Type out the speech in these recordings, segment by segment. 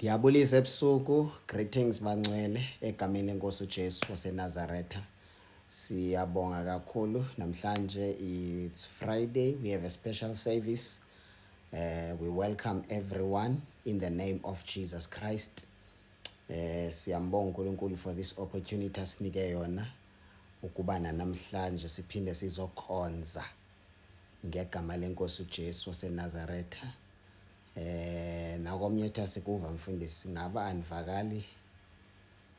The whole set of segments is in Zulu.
Ndiyabulisa ebusuku, greetings Mangcwele egameni lenkosi uJesu waseNazaretha. Siyabonga kakhulu namhlanje it's Friday, we have a special service. We welcome everyone in the name of Jesus Christ. Siyambonga uNkulunkulu for this opportunity asinike yona ukuba namhlanje siphinde sizokhonza ngegama lenkosi uJesu waseNazaretha. Nakomnye sikuva mfundisi ngaba anivakali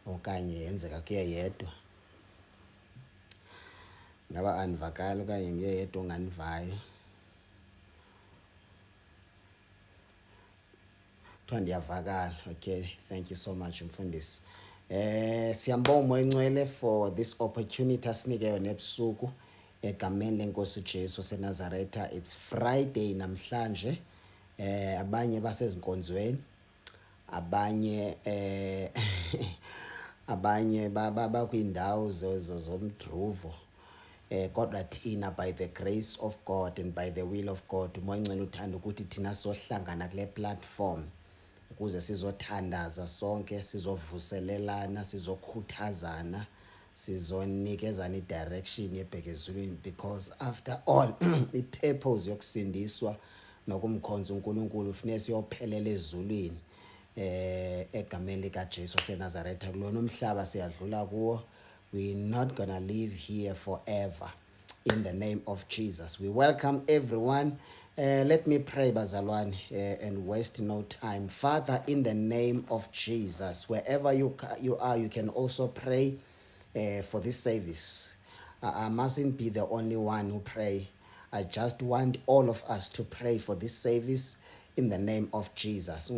okanye yenzeka kuye yedwa. Ngaba anivakali okanye ngiye yedwa onganivayo. Ndiyavakala. Okay, thank you so much mfundisi. Siyambonga uMoya Ngcwele for this opportunity asinike yona ebusuku egameni lenkosi uJesu waseNazaretha. It's Friday namhlanje. Abanye basezinkonzweni, abanye abanye baba kwindawo zomdruvo, kodwa thina by the grace of God and by the will of God uMoya Ngcwele uthanda ukuthi thina sohlangana kule platform ukuze sizothandaza sonke, sizovuselelana, sizokhuthazana, sizonikezana idirection yebhekezulwini, because after all ipurpose yokusindiswa nokumkhonza uNkulunkulu ufuneka siyophelela ezulwini egameni likaJesu waseNazaretha. Kulona umhlaba siyadlula kuwo. We're not gonna live here forever in the name of Jesus. We welcome everyone. Let me pray bazalwane and waste no time. Father, in the name of Jesus, wherever you are, you can also pray for this service. I mustn't be the only one who pray. I just want all of us to pray for this service in the name of Jesus.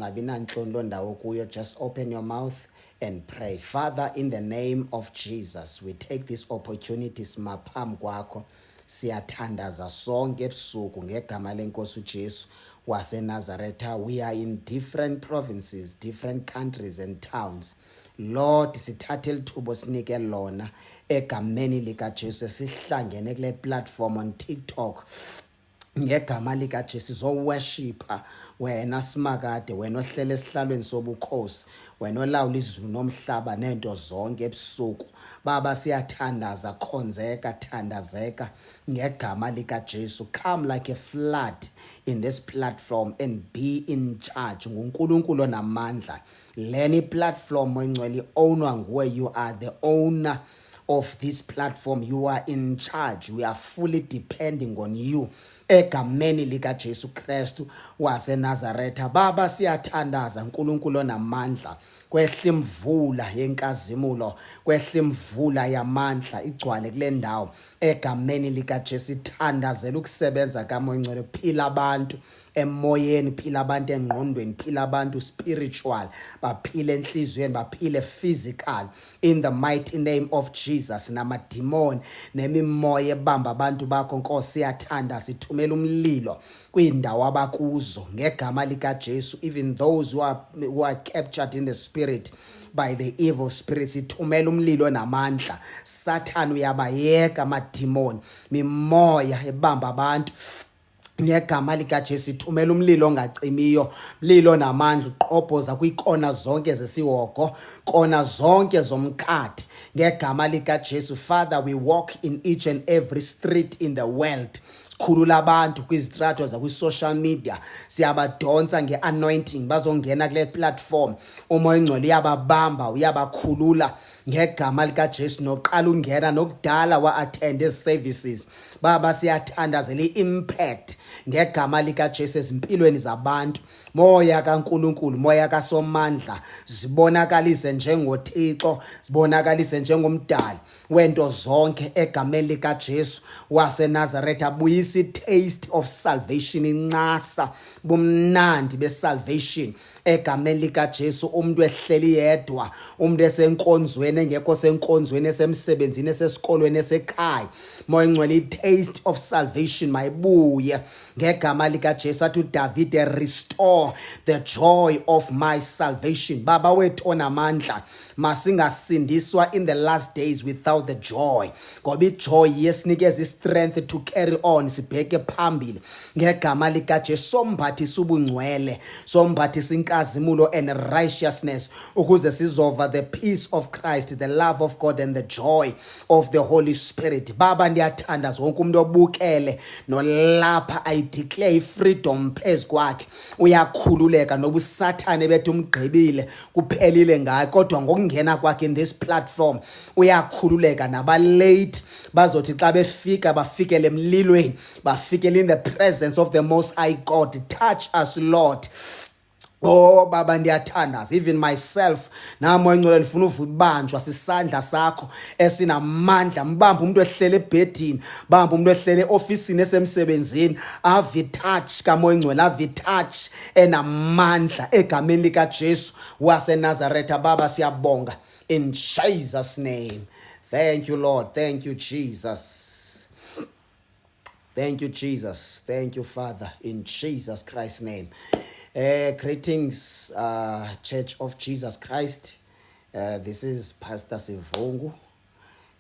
Just open your mouth and pray. Father, in the name of Jesus, we take this opportunity simaphambi kwakho siyathandaza sonke ebusuku ngegama lenkosi uJesu waseNazaretha. We are in different provinces, different countries and towns. Lord, sithathe lithubo sinike lona egameni likaJesu, sihlangene kule platform on TikTok ngegama likaJesu sizoworshipa wena simakade, wena ohlele esihlalweni sobukhosi, wena olawula izulu nomhlaba nento zonke ebusuku. Baba siyathandaza, khonzeka, thandazeka ngegama likaJesu. Come like a flood in this platform and be in charge. nguNkulunkulu onamandla. Leni platform Moya Ngcwele ownwa nguwe. You are the owner of this platform. You are in charge. We are fully depending on you egameni likaJesu Kristu waseNazaretha. Baba siyathandaza uNkulunkulu onamandla, kwehla imvula yenkazimulo, kwehla imvula yamandla igcwale kule ndawo egameni likaJesu. Sithandazela ukusebenza kaMoya Ngcwele, phila abantu emoyeni, phila abantu engqondweni, phila abantu spiritual, baphile enhlizweni, baphile physical, in the mighty name of Jesus. Namadimoni nemimoya ebamba abantu bakho Nkosi siyathanda, sithumela umlilo kwindawo abakuzo ngegama likaJesu. Even those who are captured in the spirit by the evil spirits, sithumela umlilo namandla. Satan uyabayeka amadimoni, mimoya ebamba abantu ngegama likaJesu. Sithumela umlilo ongacimiyo, mlilo namandla uqhobhoza kwikona zonke zesiwogo, kona zonke zomkhathi ngegama likaJesu. Father, we walk in each and every street in the world. Sikhulula abantu kwizitrato zakwi-social media, siyabadonsa nge-anointing bazongena kule platform. uMoya Ngcwele uyababamba, uyabakhulula ngegama likaJesu. Noqala ungena nokudala wa-attend services, Baba siyathandazela i-impact ngegama likaJesu ezimpilweni zabantu. Moya kaNkulunkulu, moya kaSomandla, zibonakalise njengoThixo, zibonakalise njengomdali wento zonke egameni likaJesu waseNazaretha. Buyisa i-taste of salvation, incasa bumnandi besalvation egameni likaJesu. Umuntu ehleli yedwa, umuntu esenkonzweni, engekho senkonzweni, esemsebenzini, esesikolweni, esekhaya, Moya Ngcwele i-taste of salvation mayibuye ngegama likaJesu. Athi uDavid, restore the joy of my salvation. Baba wethu onamandla, masingasindiswa in the last days without the joy, ngoba ijoy yesinikeza i-strength to carry on, sibheke phambili ngegama likaJesu. Sombathisa ubungcwele, sombathisa inkazimulo and righteousness, ukuze sizova the peace of Christ, the love of God and the joy of the Holy Spirit. Baba, ndiyathanda zonke umuntu obukele nolapha I declare freedom phezu kwakhe. Uyakhululeka noba usathane bethu umgqibile kuphelile ngayo, kodwa ngokungena kwakhe in this platform uyakhululeka. Naba late bazothi xa befika bafikele emlilweni, bafikele in the presence of the Most High God. Touch us, Lord. Oh Baba, ndiyathandaza, even myself nami oyingcwele ndifuna uvubanjwa sisandla sakho esinamandla. Mbamba umuntu ehlele ebhedini, bamba umuntu ehlele ofisini esemsebenzini, ave touch kamoya oyingcwele, ave touch enamandla egameni lika Jesu waseNazaretha. Baba, siyabonga in Jesus name. Thank you, Lord. Thank you, Jesus. Thank you, Jesus. Thank you, Father, in Jesus Christ's name. Greetings, Church of Jesus Christ. This is Pastor Sivungu.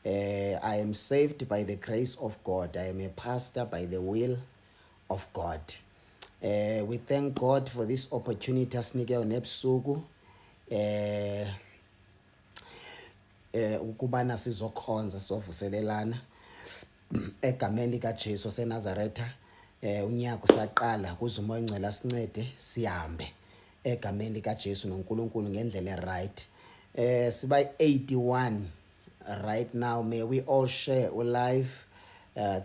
I am saved by the grace of God. I am a pastor by the will of God. We thank God for this opportunity asinike nebusuku ukubana sizokhonza sovuselelana egameni lika Jesu waseNazaretha. Unyaka usaqala kuze umoya ongcwele asincede sihambe egameni lika Jesu noNkulunkulu ngendlela right. Siba 81 right now. May we all share live.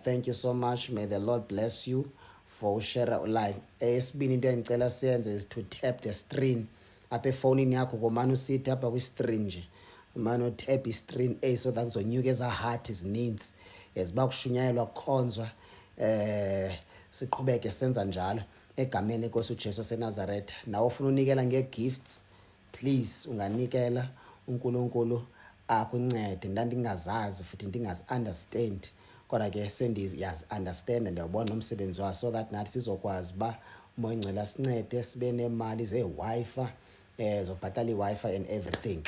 Thank you so much. May the Lord bless you for share live. Esibini into engicela siyenze is to tap the screen apha efonini yakho komana usithi apha kwi-screen nje. Mano tap i-screen so that kuzonyuka eza heart ezininzi eziba kushunyayelwa kukhonzwa. Siqhubeke senza njalo egameni lenkosi uJesu waseNazaretha. Nawe ufuna unikela nge-gifts, please unganikela uNkulunkulu akuncede. Ndandingazazi futhi ndingazi-understand, kodwa ke sendiyazi-understand ndiyabona umsebenzi wayo, so that nathi sizokwazi uba umoya ongcwele asincede sibe nemali ze-Wi-Fi, zobhatala i-Wi-Fi and everything.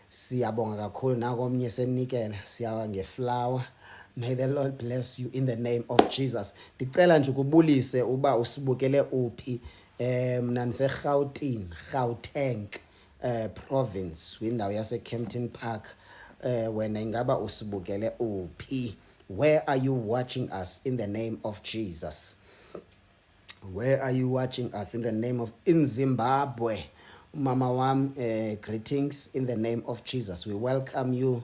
Siyabonga kakhulu nakomnye senikela siyawa ngeflower. May the Lord bless you in the name of Jesus. Ndicela nje ukubulise uba usibukele uphi. Mna Gauteng province windawo yase Kempton Park. Wena ingaba usibukele uphi? Where are you watching us in the name of Jesus? Where are you watching us in the name of in Zimbabwe? Mama wam, greetings in the name of Jesus. We welcome you.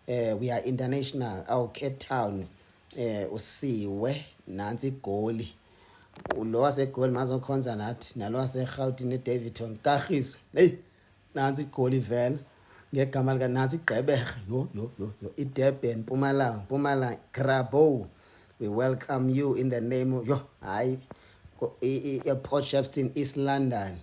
We are international. Our Cape Town, usiwe nansi Goli. Lo waseGoli mazokhonza nathi, nalo waseGauteng eDaveyton Kagiso. Hey, nansi Goli vele. Ngegama lika nansi Gqeberha. Yo iDurban, Mpumalanga, Grabo. We welcome you in the name of Port Shepstone, East London.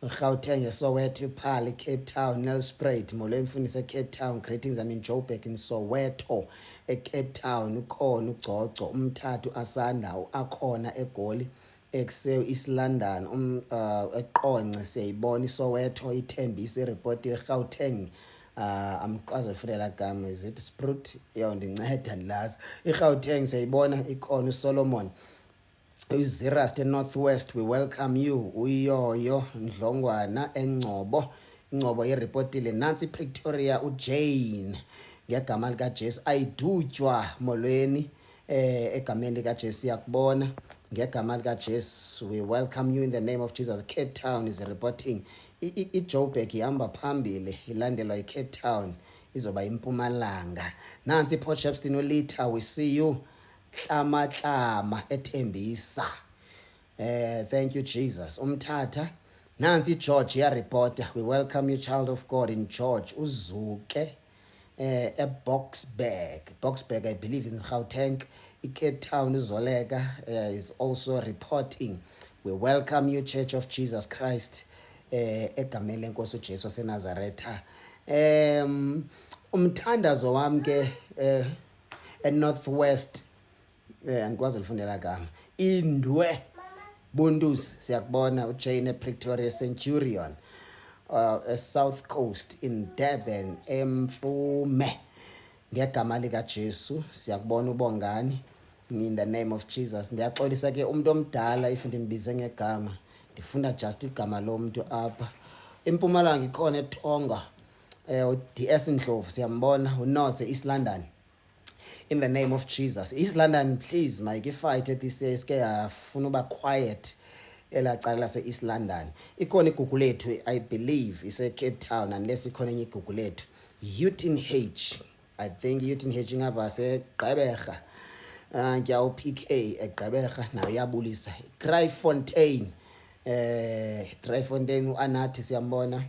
Gauteng, Soweto, Pali, Cape Town, Nelspruit, Molweni Mfundisi Cape Town. Greetings, I'm in Joburg in Soweto, Cape Town. Ukhona uGcoco, umthathu asanda akhona eGoli, East London, eQonce siyayibona iSoweto, ithembisa ireport eGauteng. Amkwazifulela gama is it Sprut ndinceda ndilazi. iGauteng siyayibona ikhona uSolomon. Zerust Northwest, we welcome you. Uyoyo Ndlongwana Engcobo irepotile. Nansi Pretoria uJane ngegama lika Jesu. Ayidutywa molweni egameni lika Jesu yakubona ngegama lika Jesu. We welcome you in the name of Jesus. Cape Town is reporting. iJoburg ihamba phambili ilandelwa iCape Town izoba iMpumalanga. Nansi Port Shepstone uLitha, we see you. Klama ethembisa. Thank you Jesus. Umthatha nansi George ya reporter. We welcome you, child of God in George. Uzuke Boxburg, I believe in Gauteng. Cape Town uZoleka is also reporting. We welcome you, Church of Jesus Christ egameni lenkosi uJesu waseNazaretha. Umthandazo wami ke eNorthwest, andikwazi ulifundela gama. Indwe Bundus siyakubona uJane Pretoria Centurion, South Coast in Durban Mfume ngegama lika Jesu siyakubona ubongani in the name of Jesus. Ndiyaxolisa ke umuntu omdala if ndimbize ngegama, ndifunda just igama lomuntu apha. Impumalanga ikhona eTonga. DS Ndlovu siyambona, uNothe East London. In the name of Jesus. East London, please, Mike, fight at this SK afuna uba quiet elacala lase East London. Ikhona igugu lethu, I believe ise Cape Town, unless ikhona enye igugu lethu. UTH. I think UTH ingaba se Gqeberha. Ngyawu PK eGqeberha nayo yabulisa. Dryfontein. Dryfontein uAnathi siyambona.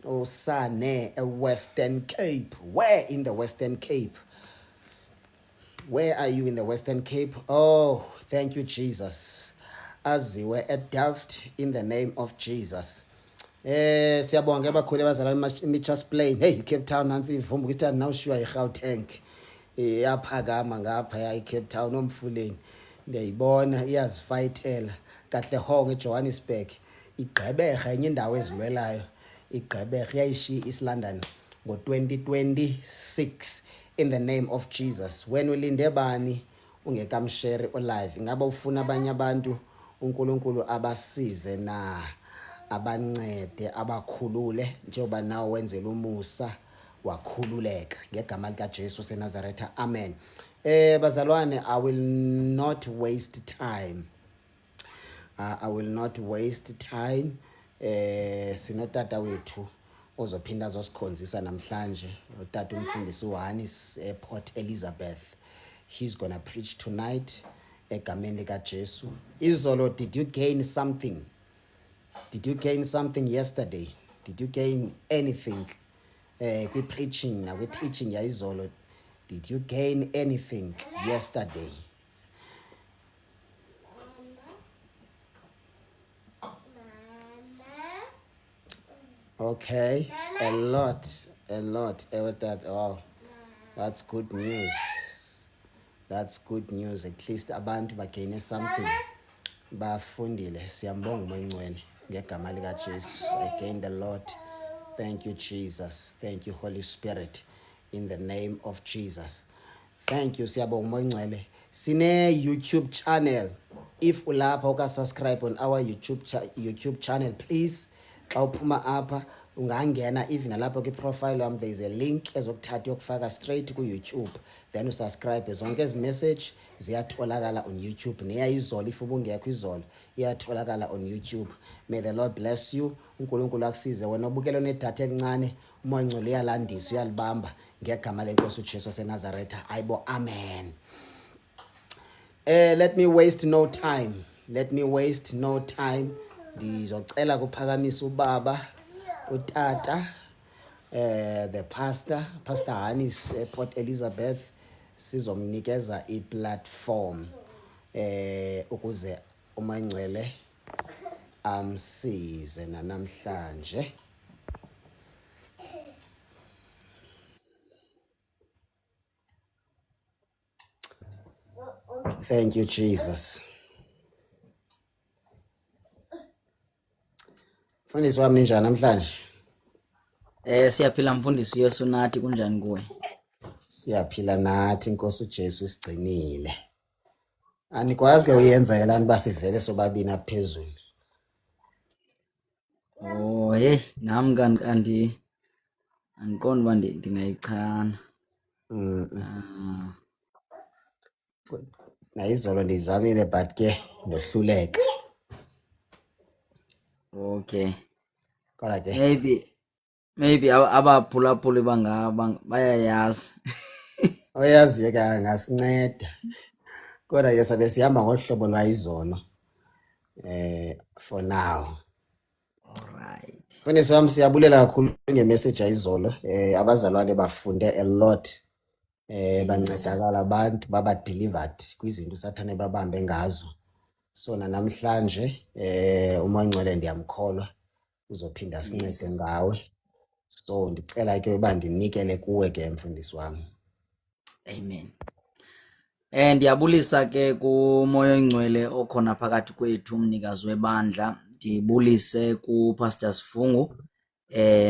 Usane eWestern Cape. Where in the Western Cape? Where are you in the Western Cape? Oh, thank you, Jesus. Aziwe at Delft in the name of Jesus. Siyabonga abakhulu abazalwane Mitchell's Plain. Hey, Cape Town nansi ivumba ukuthi now sure iGauteng. Yaphakama ngapha ya iCape Town omfuleni. Ndiyayibona iyazifayitela. Kahle Hong eJohannesburg. Igqeberha enye indawo ezilwelayo. Igqeberha yayishiya East London ngo-2026 in the name of Jesus. When ulinde bani ungekamshare olive, ngaba ufuna abanye abantu uNkulunkulu abasize na abancede abakhulule njengoba nawe wenzela umusa wakhululeka ngegama lika Jesu seNazaretha. Amen. Bazalwane, I will not waste time. I will not waste time. Sinotata wethu ozophinda azosikhonzisa namhlanje, utata umfundisi uHanis Port Elizabeth. He's gonna preach tonight egameni lika Jesu. Izolo, did you gain something? Did you gain something yesterday? Did you gain anything? Kwi preaching na kwi teaching ya izolo, did you gain anything yesterday? Okay, a lot with that. Oh, that's good news. That's good news. At least abantu bagaine something. Bafundile. Siyambonga uMongcwele ngegama lika Jesu. I gained a lot. Thank you, Jesus. Thank you, Holy Spirit. In the name of Jesus. Thank you, siyabonga uMongcwele. Sine YouTube channel. If ulapha uka subscribe on our YouTube channel, please. Xa uphuma apha ungangena even lapha kwi profile wami, there is a link ezokuthatha yokufaka straight ku YouTube, then usubscribe. Zonke ezi message ziyatholakala on YouTube. Neyayizolo if ubungekho izolo iyatholakala on YouTube. May the Lord bless you. uNkulunkulu akusize wena obukela nedatha elincane, umoya ngcwele uyalandisa uyalibamba ngegama lenkosi uJesu seNazaretha. Ayibo, amen. Let me waste no time. Ndizocela kuphakamisa ubaba utata the pastor Hanis Port Elizabeth, sizomnikeza i-platform ukuze uMangcwele amsize namhlanje. Thank you, Jesus. Mfundisi wami ninjani namhlanje? Siyaphila mfundisi Yesu, nathi kunjani kuwe? Siyaphila nathi, inkosi uJesu isigcinile. Anikwazi ke uyenza yelani basivele sobabini aphezulu. Oh hey, nami kanti angiqondi uba ndingayichana. Na izolo ndizamile but ke ndohluleka. Okay. Kodwa ke Maybe abaphulaphuli bayayazi. oyaziyo ke angasinceda. Kodwa ke sabe sihamba ngohlobo lwayizolo. For now. Alright. Mfundisi wami siyabulela kakhulu ngemessage ayizolo. Abazalwane bafunde a lot. Bancedakala abantu baba delivered kwizinto usathane babambe ngazo. So namhlanje uMangcwele ndiyamkholwa uzophinda sincede ngawe. So ndicela ke uba ndinikele kuwe ke mfundisi wami. Amen. Ndiyabulisa ke kuMoya Oyingcwele okhona phakathi kwethu, umnikazi webandla. Ndibulise kuPastor Sifungu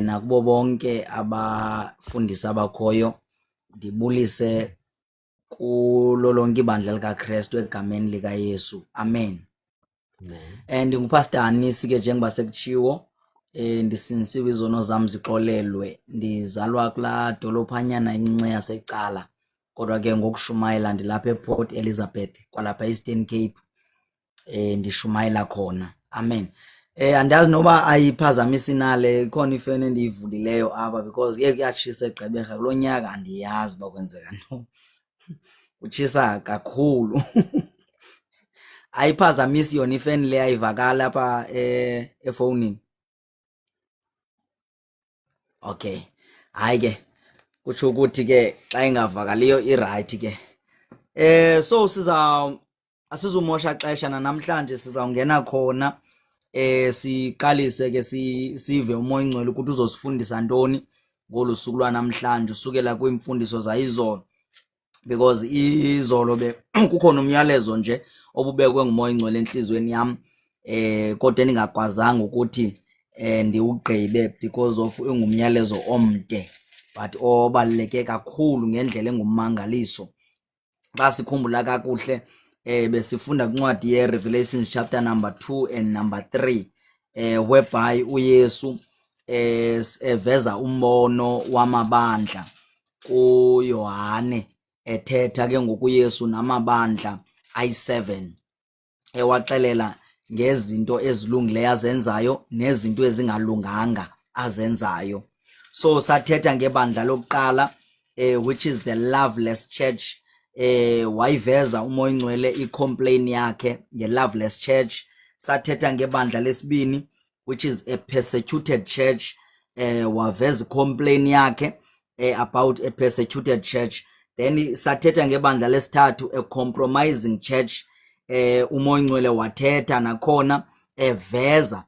nakubo bonke abafundisi abakhoyo. Ndibulise kulo lonke ibandla likaKristu egameni lika Yesu. Amen. Ndingupastor Hanis ke njengoba sekutshiwo. ndisinisiwe izono zam zixolelwe. Ndizalwa kulaa dolophanyana incinci yasecala, kodwa ke ngokushumayela ndilapha ePort Elizabeth kwalapha Eastern Cape. Ndishumayela khona. Amen. Andazi noba ayiphazamisi nale, ikhona ifeni endiyivulileyo apha because kuyatshisa eGqeberha kulo nyaka, andiyazi uba kwenzeka ntoni. Utshisa kakhulu. Ayiphazamisi yona ifeni le ayivakala apha efowunini. Okay. Hayi ke kutsho ukuthi ke xa ingavakaliyo irayithi ke. So asizumosha xesha namhlanje sizawungena khona siqalise ke sive umoya ingcwele ukuthi uzosifundisa ntoni ngolu suku lwanamhlanje usukela kwiimfundiso zayizolo, because izolo kukhona umyalezo nje obubekwe ngumoya ingcwele enhlizweni yam kodwa ndingakwazanga ukuthi ndiwugqibe because of ingumyalezo omde but obaluleke kakhulu ngendlela engummangaliso. Xa sikhumbula kakuhle besifunda kwincwadi ye-Revelation chapter number 2 and number 3 whereby uYesu eveza umbono wamabandla kuYohane, ethetha ke ngokuYesu namabandla ayi-7 ewaxelela ngezinto ezilungileyo azenzayo nezinto ezingalunganga azenzayo. So sathetha ngebandla lokuqala which is the Loveless Church. Wayiveza umoya ingcwele icomplain yakhe nge-Loveless Church. Sathetha ngebandla lesibini which is a persecuted church. Waveza icomplain yakhe about a persecuted church. Then sathetha ngebandla lesithathu, a compromising church. Umoya ingcwele wathetha nakhona eveza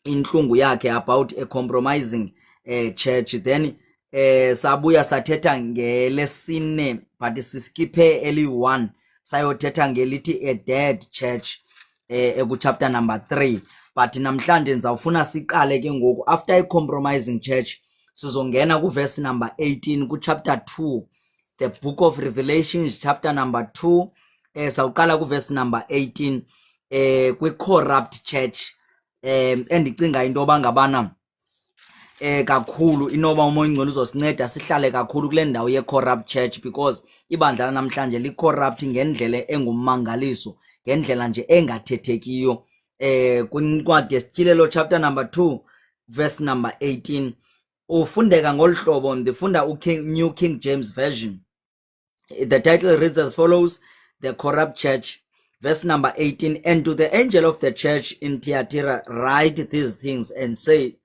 inhlungu yakhe about a compromising church. Then sabuya sathetha ngelesine but siskiphe eli1 sayothetha ngelithi a dead church chapter number 3. But namhlanje ndizawufuna siqale ke ngoku after a compromising church sizongena kuverse number 18 chapter 2, the book of Revelation chapter number 2. Sawuqala kuverse number 18 kwi-corrupt church. Endicinga into yoba ngabana kakhulu inoba umoya ingcwele uzosinceda sihlale kakhulu kule ndawo ye-corrupt church because ibandla namhlanje li-corrupt ngendlela engummangaliso, ngendlela nje engathethekiyo. Kwincwadi yesityilelo chapter number 2 verse number 18 ufundeka ngolu hlobo. Ndifunda New King James Version. The title reads as follows: The corrupt church. Verse number 18, and to the angel of the church in Thyatira write these things and say,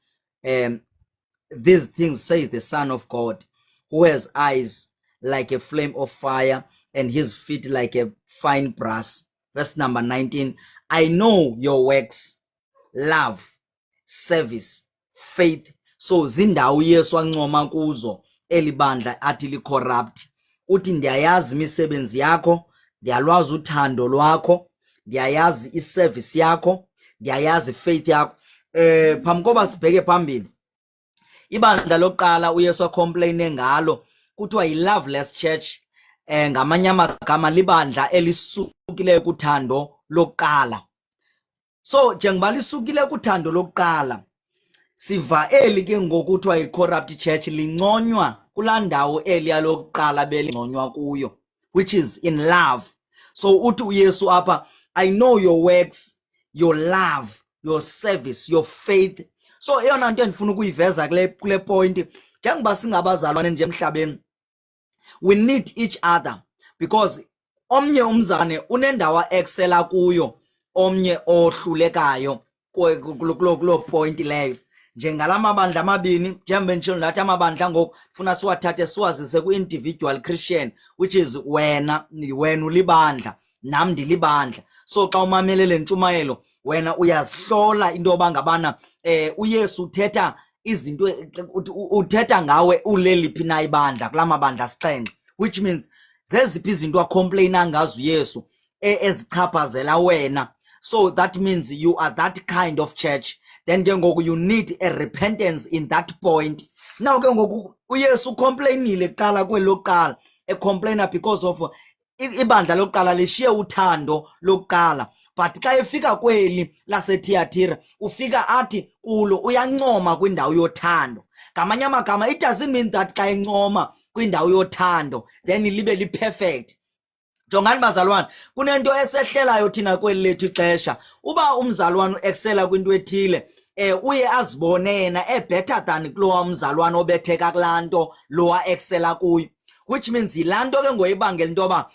these things says the Son of God, who has eyes like a flame of fire and his feet like a fine brass. Verse number 19, I know your works, love, service, faith. So zindawo Yesu ancoma kuzo elibandla athi li corrupt. Uthi ndiyayazi imisebenzi yakho, ndiyalwazi uthando lwakho, ndiyayazi iservice yakho, ndiyayazi faith yakho. Phambi koba sibheke phambili, ibandla lokuqala uYesu acomplaine ngalo kuthiwa yi-Loveless Church. Ngamanye amagama libandla elisukileyo kuthando lokuqala. So njengoba lisukile kuthando lokuqala, siva eli ke ngokuthiwa yi-corrupt church linconywa kulaa ndawo eli yalokuqala belinconywa kuyo, which is in love. So uthi uYesu apha, I know your works, your love, your service, your faith. So eyona nto endifuna ukuyiveza kule point, njengoba singabazalwane nje emhlabeni, we need each other because omnye umzane unendawo excela kuyo, omnye ohlulekayo kulo point leyo. Njengala mabandla amabini njengoba nditshilo ndathi amabandla ngoku funa siwathathe siwazise ku-individual Christian, which is wena ulibandla nam ndilibandla. So xa umamelele ntshumayelo wena uyazihlola into yoba ngabana uYesu uthetha izinto, uthetha ngawe uleliphi na ibandla kula mabandla asixhenxe, which means zeziphi izinto acomplaina ngazo uYesu ezichaphazela wena. So that means you are that kind of church. Then ke ngoku you need a repentance in that point. Now ke ngoku uYesu complainile kuqala kwelokuqala, complainer because of ibandla lokuqala lishiye uthando lokuqala, but xa efika kweli laseThyatira ufika athi kulo uyancoma kwindawo yothando. Ngamanye amagama, it doesn't mean that xa encoma kwindawo yothando then libe liperfect. Jongani bazalwane, kunento esehlelayo thina kweli lethu ixesha. Uba umzalwane uexcela kwinto ethile, uye azibone yena better than kulowa mzalwane obetheka kulanto lowa excela kuyo, which means yilanto ke ngoyibangela into yoba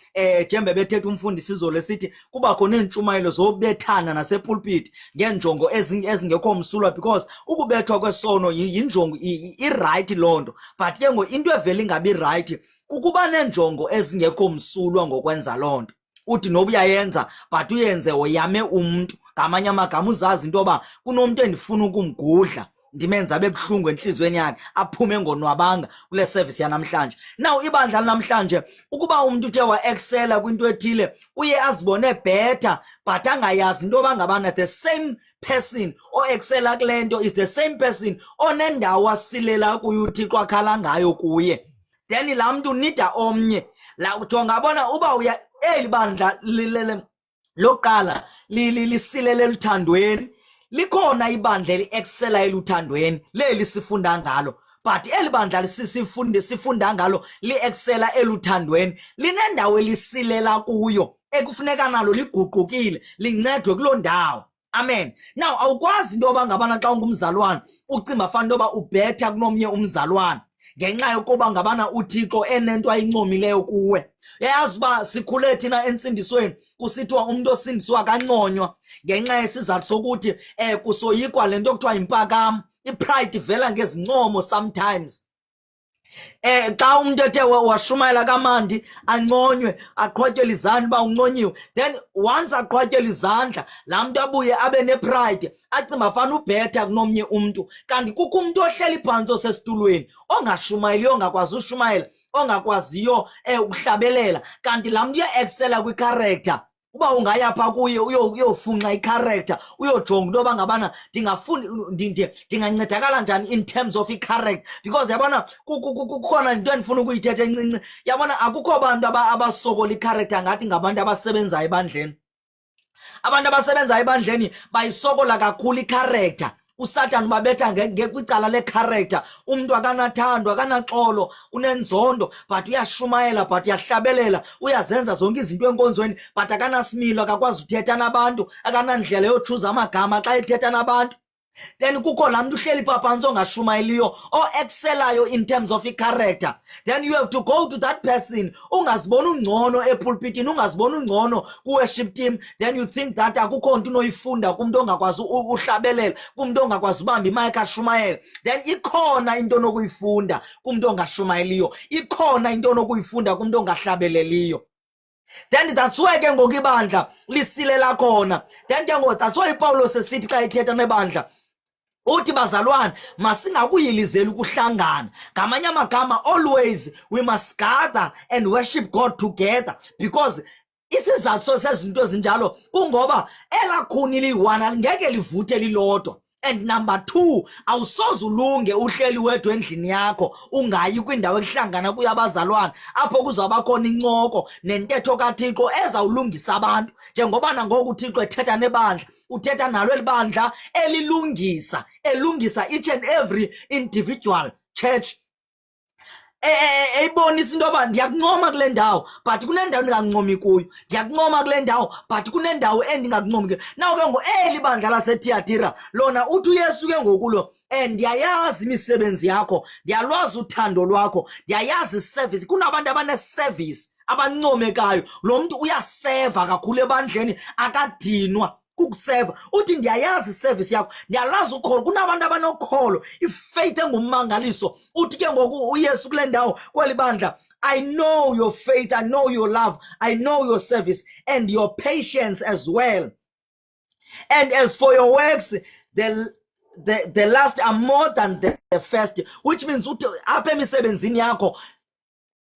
njembe bethetha umfundisi izolo esithi kuba khona iintshumayelo zobethana nasepulpit ngeenjongo ezingekho msulwa, because ukubethwa kwesono yinjongo i-right loo nto, but ke into evele ingabi right kukuba neenjongo ezingekho msulwa ngokwenza loo nto. Uthi noba uyayenza but uyenze woyame umntu. Ngamanye amagama uzazi into yoba kunomntu endifuna ukumgudla ndimenza abe buhlungu enhlizweni yakhe aphume ngonwabanga kule service yanamhlanje. Now ibandla namhlanje, ukuba umuntu uthe wa-excela kwinto ethile uye azibone better but angayazi into yoba ngabana the same person o-excela kule nto is the same person onendawo asilela kuyo uThixo akhala ngayo kuye. Then laa mntu nida omnye la jongabona uba uya eli bandla lokuqala lisilele eluthandweni, likhona ibandla eli-excela eluthandweni leli sifunda ngalo, but eli bandla sifunda ngalo li-excela eluthandweni linendawo elisilela kuyo ekufuneka nalo liguqukile lincedwe kuloo ndawo. Amen. Now awukwazi into yoba ngabana xa ungumzalwane ucimba fanele into yoba ubhetha kunomnye umzalwane ngenxa yokuba ngabana uThixo enento ayincomileyo kuwe. Yazi uba sikhule thina entsindisweni kusithiwa umuntu osindiswa kanconywa ngenxa yesizathu sokuthi kusoyikwa lento okuthiwa impakamo. I-pride ivela ngezincomo sometimes. Xa umuntu ethe washumayela kamandi anconywe aqhwatyelwe izandla uba unconyiwe, then once aqhwatyelwe izandla laa mntu abuye abe nepride acimba fana ubhetha kunomnye umntu, kanti kukho umntu ohleli phantsi osesitulweni ongashumayeliyo, ongakwazi ushumayela, ongakwaziyo ukuhlabelela, kanti laa mntu uya-excela kwicharacter. Uba ungaya pha kuye uyofunxa icharacter, uyojonga into yoba ngabana ndingancedakala njani in terms of icharacter, because yabona kukhona into endifuna ukuyithetha encinci. Yabona akukho bantu abasokola icharacter ngathi ngabantu abasebenzayo ebandleni. Abantu abasebenzayo ebandleni bayisokola kakhulu icharacter. uSatan ubabetha kwicala lecharacter. Umuntu akanathandwa, akanaxolo, unenzondo, but uyashumayela, but uyahlabelela, uyazenza zonke izinto enkonzweni, but akanasimilo, akakwazi uthetha nabantu, akanandlela yochuza amagama xa ethetha nabantu. Then kukho laa mntu uhleli phaa phantsi ongashumayeliyo, o-excelayo in terms of i-character. Then you have to go to that person. Ungazibona ungcono epulpitini, ungazibona ungcono ku-worship team, then you think that akukho nto unoyifunda kumntu ongakwazi uhlabelela, kumntu ongakwazi ubamba imayikhi ashumayele. Then ikhona into onokuyifunda kumntu ongashumayeliyo, ikhona into onokuyifunda kumntu ongahlabeleliyo. Then that's why ke ngoku ibandla lisilela khona. Then ke ngoku that's why uPawulos esithi xa ethetha nebandla uthi bazalwane masingakuyilizeli ukuhlangana. Ngamanye amagama, always we must gather and worship God together, because isizathu sezinto ezinjalo kungoba elakhuni liyi-1 ngeke livuthe lilodwa. And number 2, awusoze ulunge uhleli wedwa endlini yakho ungayi kwindawo ekuhlangana kuyo abazalwane apho kuzawuba khona incoko nentetho kaThixo ezawulungisa abantu, njengoba nangoku uThixo ethetha nebandla, uthetha nalo elibandla elungisa each and every individual church. Eyibonisa into yoba ndiyakuncoma kule ndawo but kunendawo endingancomi kuyo, ndiyakuncoma kule ndawo but kunendawo endingakuncomi kuyo. Naw ke ngo eli bandla laseThyatira lona uthi uYesu ke ngokulo ndiyayazi imisebenzi yakho, ndiyalwazi uthando lwakho, ndiyayazi iservice. Kunabantu abaneservice abancomekayo, lo mntu uyaseva kakhulu ebandleni, akadinwa kukuseva. Uthi ndiyayazi iservice yakho, ndiyalazi ukholo. Kunabantu abanokholo, ifaith engummangaliso. Uthi ke ngoku uYesu kule ndawo kweli bandla, I know your faith, I know your love, I know your service and your patience as well. And as for your works, the last are more than the first, which means uthi apha emisebenzini yakho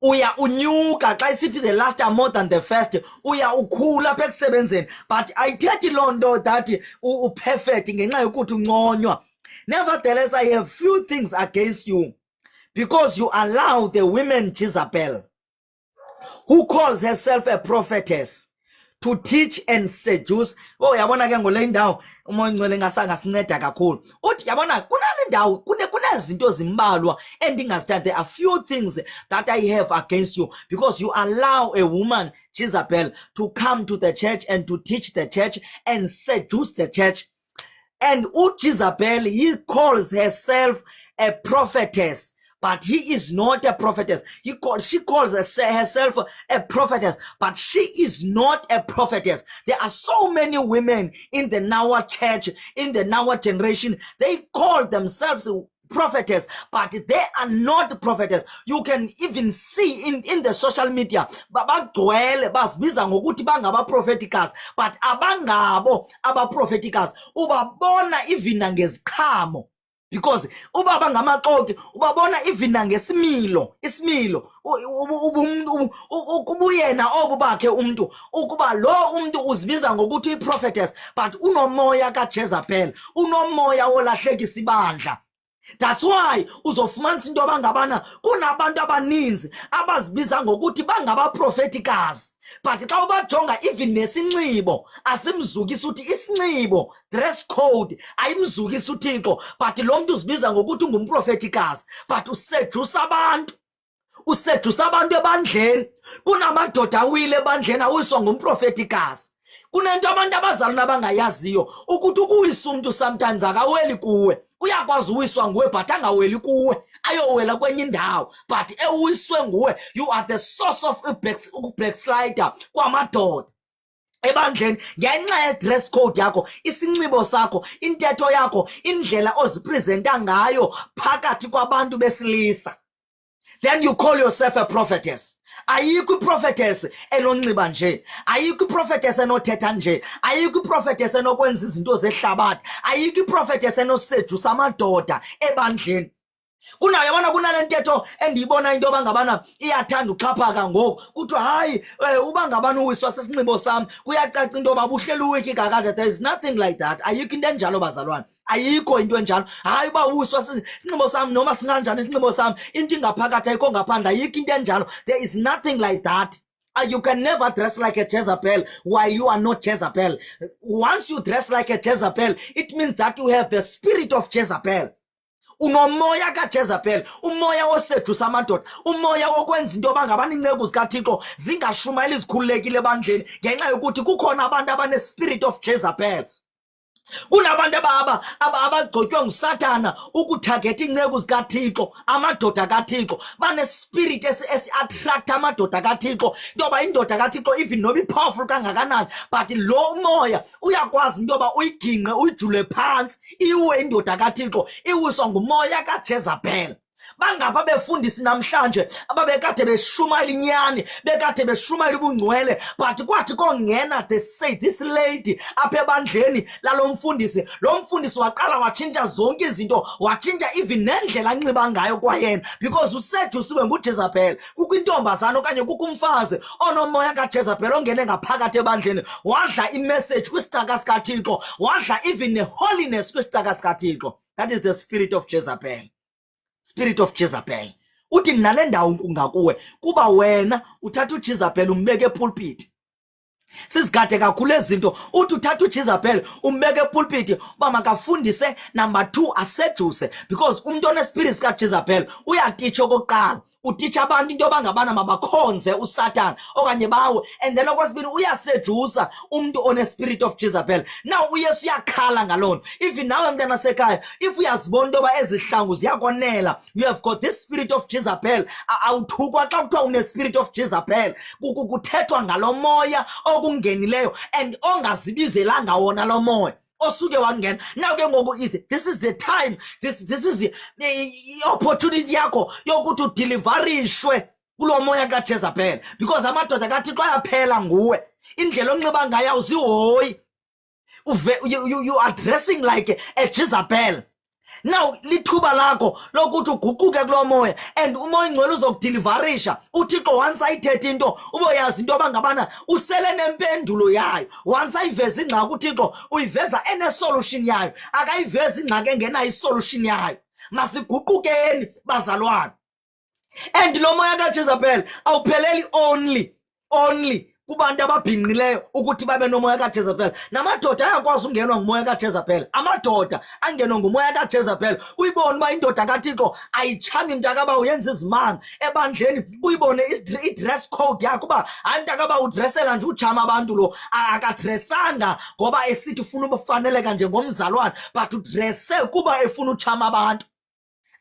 uya unyuka. Xa isithi the last are more than the first, uya ukhula apha ekusebenzeni. But ayithethi loo nto that uperfect ngenxa yokuthi unconywa. Nevertheless, I have few things against you, because you allow the women Jezebel who calls herself a prophetess, to teach and seduce. Oh, yabona ke ngole ndawo umoya ngcwele ngasanga sinceda kakhulu. Uthi yabona kunale ndawo kunezinto zimbalwa endingazithanda. There are few things that I have against you because you allow a woman Jezebel to come to the church and to teach the church and seduce the church. And Jezebel, he calls herself a prophetess, but he is not a prophetess. She calls herself a prophetess, but she is not a prophetess. There are so many women in the now church, in the now generation, they call themselves prophetess, but they are not prophetess. You can even see in the social media babagcwele basibiza ngokuthi bangaba propheticals, but abangabo aba propheticals. Ubabona even ngeziqhamo, because ubaba ngamaxoki ubabona even ngesimilo, isimilo ukubuyena obu bakhe umuntu ukuba lo umuntu uzibiza ngokuthi prophetess, but unomoya kaJezebel, unomoya wolahlekisa ibandla. That's why uzofumanisa into abangabana kunabantu abaninzi abazibiza ngokuthi bangaba propheticals, but xa ubajonga even nesinxibo asimzukisa uthi isinxibo, dress code ayimzukisa uThixo, but lo muntu uzibiza ngokuthi ungumpropheticals, but usedusa abantu. Usedusa abantu ebandleni. Kunamadoda awile ebandleni awiswa ngumpropheticals. Kunento abantu abazalwana abangayaziyo ukuthi ukuwisa umuntu sometimes akaweli kuwe. Uyakwazi uwiswa nguwe but angaweli kuwe, ayowela kwenye indawo, but ewiswe nguwe. You are the source of backslider kwamadoda ebandleni ngenxa ye dress code yakho, isinxibo sakho, intetho yakho, indlela ozipresenta ngayo phakathi kwabantu besilisa. Then you call yourself a prophetess. Ayikho prophetess enonxiba nje, ayikho prophetess enothetha nje, ayikho prophetess enokwenza izinto zehlabathi, ayikho prophetess enosedusa amadoda ebandleni. Kunayo yabona kunalentetho endiyibona into bangabana iyathanda uxhaphaka ngoku kuthiwa hayi uba ngabana uwiswa sesinxibo sami kuyacaca into babuhlela uwiki kakade. There is nothing like that. Ayikho into enjalo bazalwane, ayikho into enjalo. Hayi uba uwiswa sesinxibo sami noma singanjani isinxibo sami into ingaphakathi ayikho ngaphandle, ayikho into enjalo. There is nothing like that. You can never dress like a Jezebel while you are not Jezebel. Once you dress like a Jezebel, it means that you have the spirit of Jezebel. Unomoya kaJezebel, umoya osedusa amadoda, umoya wokwenza into bangabana incebo zikaThixo zingashumayeli zikhululekile ebandleni ngenxa yokuthi kukhona abantu abane spirit of Jezebel. Kunabantu abagcotywe nguSathana ukuthargeta incebo zikaThixo, amadoda kaThixo, bane spirit esi-attract amadoda kaThixo. Ntoba indoda kaThixo even noba ipowerful kangakanani, but lo moya uyakwazi intoba uyiginqe uyijule phansi iwe indoda kaThixo iwiswa ngumoya kaJezebel. Bangapha befundisi namhlanje ababekade beshumayela inyani, bekade beshumayela ubungcwele, but kwathi kongena this lady apha ebandleni lalo mfundisi. Lo mfundisi waqala watshintsha zonke izinto, watshintsha even nendlela anxiba ngayo kwayena, because usedusiwe nguJezebel. Kukho intombazana okanye kukho umfazi onomoya kaJezebel ongene ngaphakathi ebandleni, wadla imessage kwisicaka sikaThixo, wadla even neholiness kwisicaka sikaThixo. That is the spirit of Jezebel. Spirit of Jezebel. Uthi nale ndawo ngakuwe kuba wena uthatha uJezebel umbeke epulpit. Sizigade kakhulu ezinto. Uthi uthatha uJezebel umbeke epulpit uba makafundise, number 2 aseduce, because umuntu onespirit kaJezebel uyatitsha okokuqala. Utitsha abantu into bangabana mabakhonze uSatan okanye bawe, and then okwesibini uyasedusa umuntu one spirit of Jezebel. Now uYesu uyakhala ngalona. Even nawe mntana sekhaya, if uyazibona into ba ezihlangu ziyakonela, you have got this spirit of Jezebel, awuthukwa xa kuthiwa une spirit of Jezebel, kuthethwa ngalo moya okungenileyo and ongazibizelanga wona lo moya osuke wangena. Now ke ngoku this is the time, this is the opportunity yakho yokuthi udeliverishwe kulo moya kaJezebel, because amadoda kaThixo ayaphela nguwe. Indlela onxiba ngayo awuzihoyi, you are dressing like a Jezebel. Now lithuba lakho lokuthi uguquke kulo moya, and umoya ingcwele uzokudeliverisha. UThixo once ayithethe into uboyazi into abangabana usele nempendulo yayo. Once ayiveza ingxaki uThixo uyiveza ene solution yayo, akayiveza ingxaki engenayo isolution yayo. Masiguqukeni bazalwane. And lo moya kaJezebel awupheleli only kubantu ababhinqileyo ukuthi babe nomoya kaJezebel. Namadoda ayakwazi ungenwa ngumoya kaJezebel. Amadoda angenwa ngumoya kaJezebel. Uyibone uba indoda kaThixo ayitshami mntakaba uyenza izimanga ebandleni. Uyibone i-dress code yakho uba hayi mntakaba udressela nje utshama abantu lo akadressanga ngoba esithi ufuna ubufaneleka njengomzalwane, but udresse kuba efuna utshama abantu.